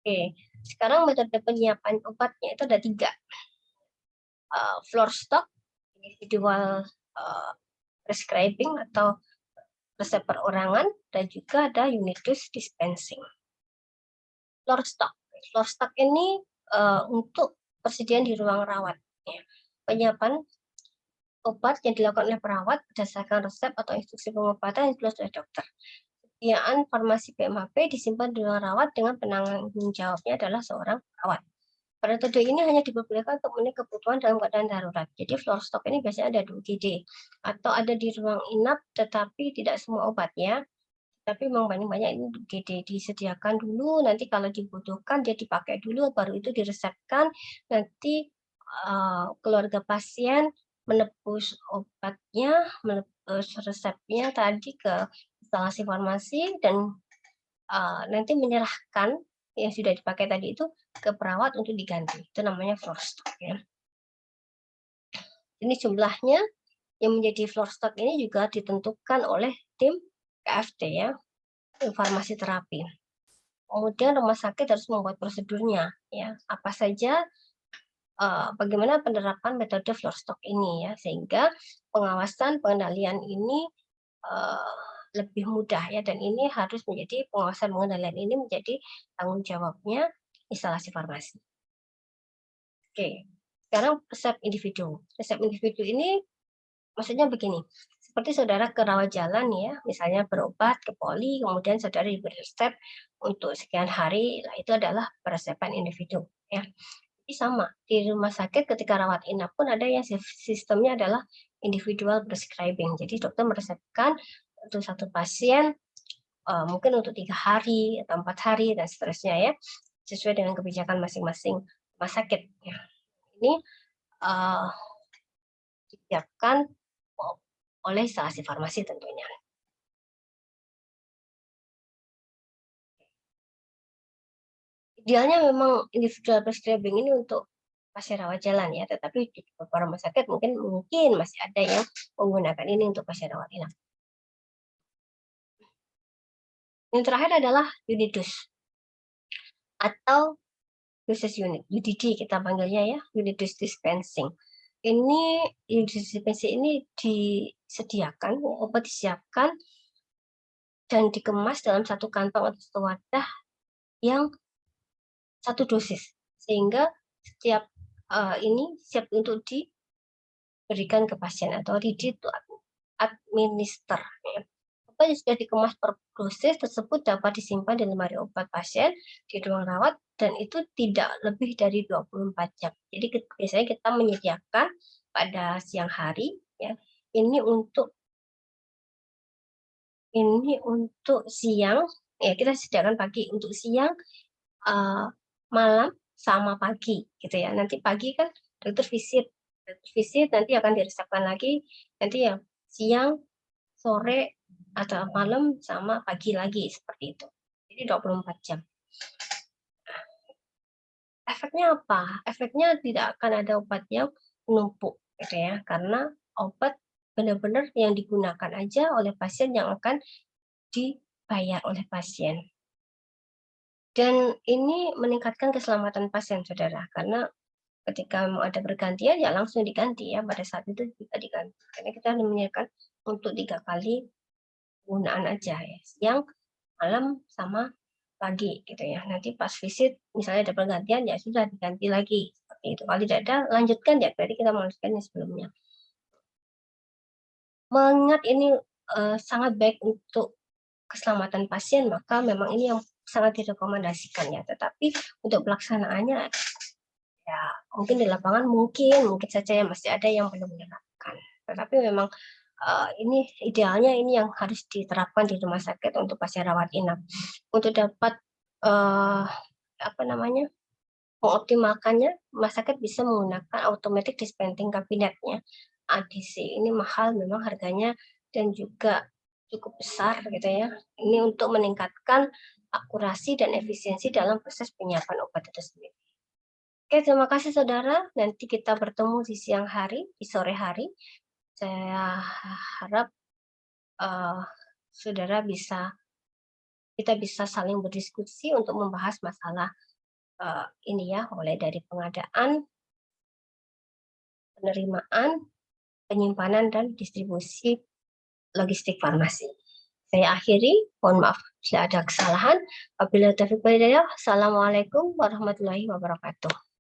Oke, sekarang metode penyiapan obatnya itu ada 3. Floor stock, individual prescribing atau resep perorangan, dan juga ada unit dose dispensing. Floor stock ini untuk persediaan di ruang rawat, ya. Penyiapan obat yang dilakukan oleh perawat berdasarkan resep atau instruksi pengobatan yang ditulis oleh dokter. Sediaan farmasi PMHP disimpan di ruang rawat dengan penanggung jawabnya adalah seorang perawat. Metode ini hanya diperbolehkan untuk memenuhi kebutuhan dalam keadaan darurat. Jadi floor stock ini biasanya ada di UGD atau ada di ruang inap, tetapi tidak semua obatnya. Tapi memang banyak ini UGD disediakan dulu, nanti kalau dibutuhkan dia dipakai dulu, baru itu diresepkan. Nanti keluarga pasien menebus obatnya, menebus resepnya tadi ke instalasi farmasi, dan nanti menyerahkan yang sudah dipakai tadi itu ke perawat untuk diganti. Itu namanya floor stock, ya. Ini jumlahnya yang menjadi floor stock ini juga ditentukan oleh tim KFT, ya, farmasi terapi. Kemudian rumah sakit harus membuat prosedurnya, ya, apa saja, bagaimana penerapan metode floor stock ini, ya, sehingga pengawasan pengendalian ini lebih mudah, ya, dan ini harus menjadi pengawasan pengendalian ini menjadi tanggung jawabnya instalasi farmasi. Oke, sekarang resep individu. Resep individu ini maksudnya begini, seperti saudara ke rawat jalan, ya, misalnya berobat ke poli, kemudian saudara diberi resep untuk sekian hari, nah itu adalah peresepan individu, ya. Jadi sama, di rumah sakit ketika rawat inap pun ada yang sistemnya adalah individual prescribing. Jadi dokter meresepkan untuk satu pasien mungkin untuk 3 hari atau 4 hari dan seterusnya, ya, sesuai dengan kebijakan masing-masing rumah sakit, ya. Ini disiapkan oleh instalasi farmasi tentunya. Idealnya memang individual prescribing ini untuk pasien rawat jalan, ya, tetapi di beberapa rumah sakit mungkin masih ada yang menggunakan ini untuk pasien rawat inap. Yang terakhir adalah unit dose atau dosis unit, UDD kita panggilnya, ya, unit dose dispensing. Ini unit dose dispensing ini disediakan, obat disiapkan dan dikemas dalam satu kantong atau satu wadah yang satu dosis, sehingga setiap ini siap untuk diberikan ke pasien atau ready to administer, ya. Obat yang sudah dikemas per dosis tersebut dapat disimpan di lemari obat pasien di ruang rawat, dan itu tidak lebih dari 24 jam. Jadi biasanya kita menyediakan pada siang hari, ya, ini untuk Ini untuk siang, ya kita sediakan pagi. Untuk siang, malam, sama pagi, gitu ya. Nanti pagi kan dokter visit nanti akan diresepkan lagi, nanti ya siang, sore, atau malam, sama pagi lagi, seperti itu. Jadi 24 jam. Efeknya apa? Efeknya tidak akan ada obat yang menumpuk, gitu ya, karena obat benar-benar yang digunakan aja oleh pasien yang akan dibayar oleh pasien. Dan ini meningkatkan keselamatan pasien, saudara, karena ketika mau ada pergantian ya langsung diganti ya, pada saat itu juga diganti. Karena kita menyediakan untuk 3 kali penggunaan aja ya, siang, malam, sama pagi gitu ya. Nanti pas visit misalnya ada pergantian ya sudah diganti lagi seperti itu. Kalau tidak ada lanjutkan ya, berarti kita melanjutkan yang sebelumnya. Mengingat ini sangat baik untuk keselamatan pasien, maka memang ini yang sangat direkomendasikan ya. Tetapi untuk pelaksanaannya ya mungkin di lapangan mungkin saja ya masih ada yang belum menerapkan. Tetapi memang ini idealnya ini yang harus diterapkan di rumah sakit untuk pasien rawat inap. Untuk dapat apa namanya, mengoptimalkannya, rumah sakit bisa menggunakan automatic dispensing cabinetnya. ADC ini mahal memang harganya dan juga cukup besar gitu ya. Ini untuk meningkatkan akurasi dan efisiensi dalam proses penyiapan obat itu sendiri. Oke, terima kasih saudara. Nanti kita bertemu di siang hari, di sore hari. Saya harap saudara kita bisa saling berdiskusi untuk membahas masalah ini ya, mulai dari pengadaan, penerimaan, penyimpanan, dan distribusi logistik farmasi. Saya akhiri, mohon maaf jika ada kesalahan. Wabillahi taufiq wal hidayah. Assalamualaikum warahmatullahi wabarakatuh.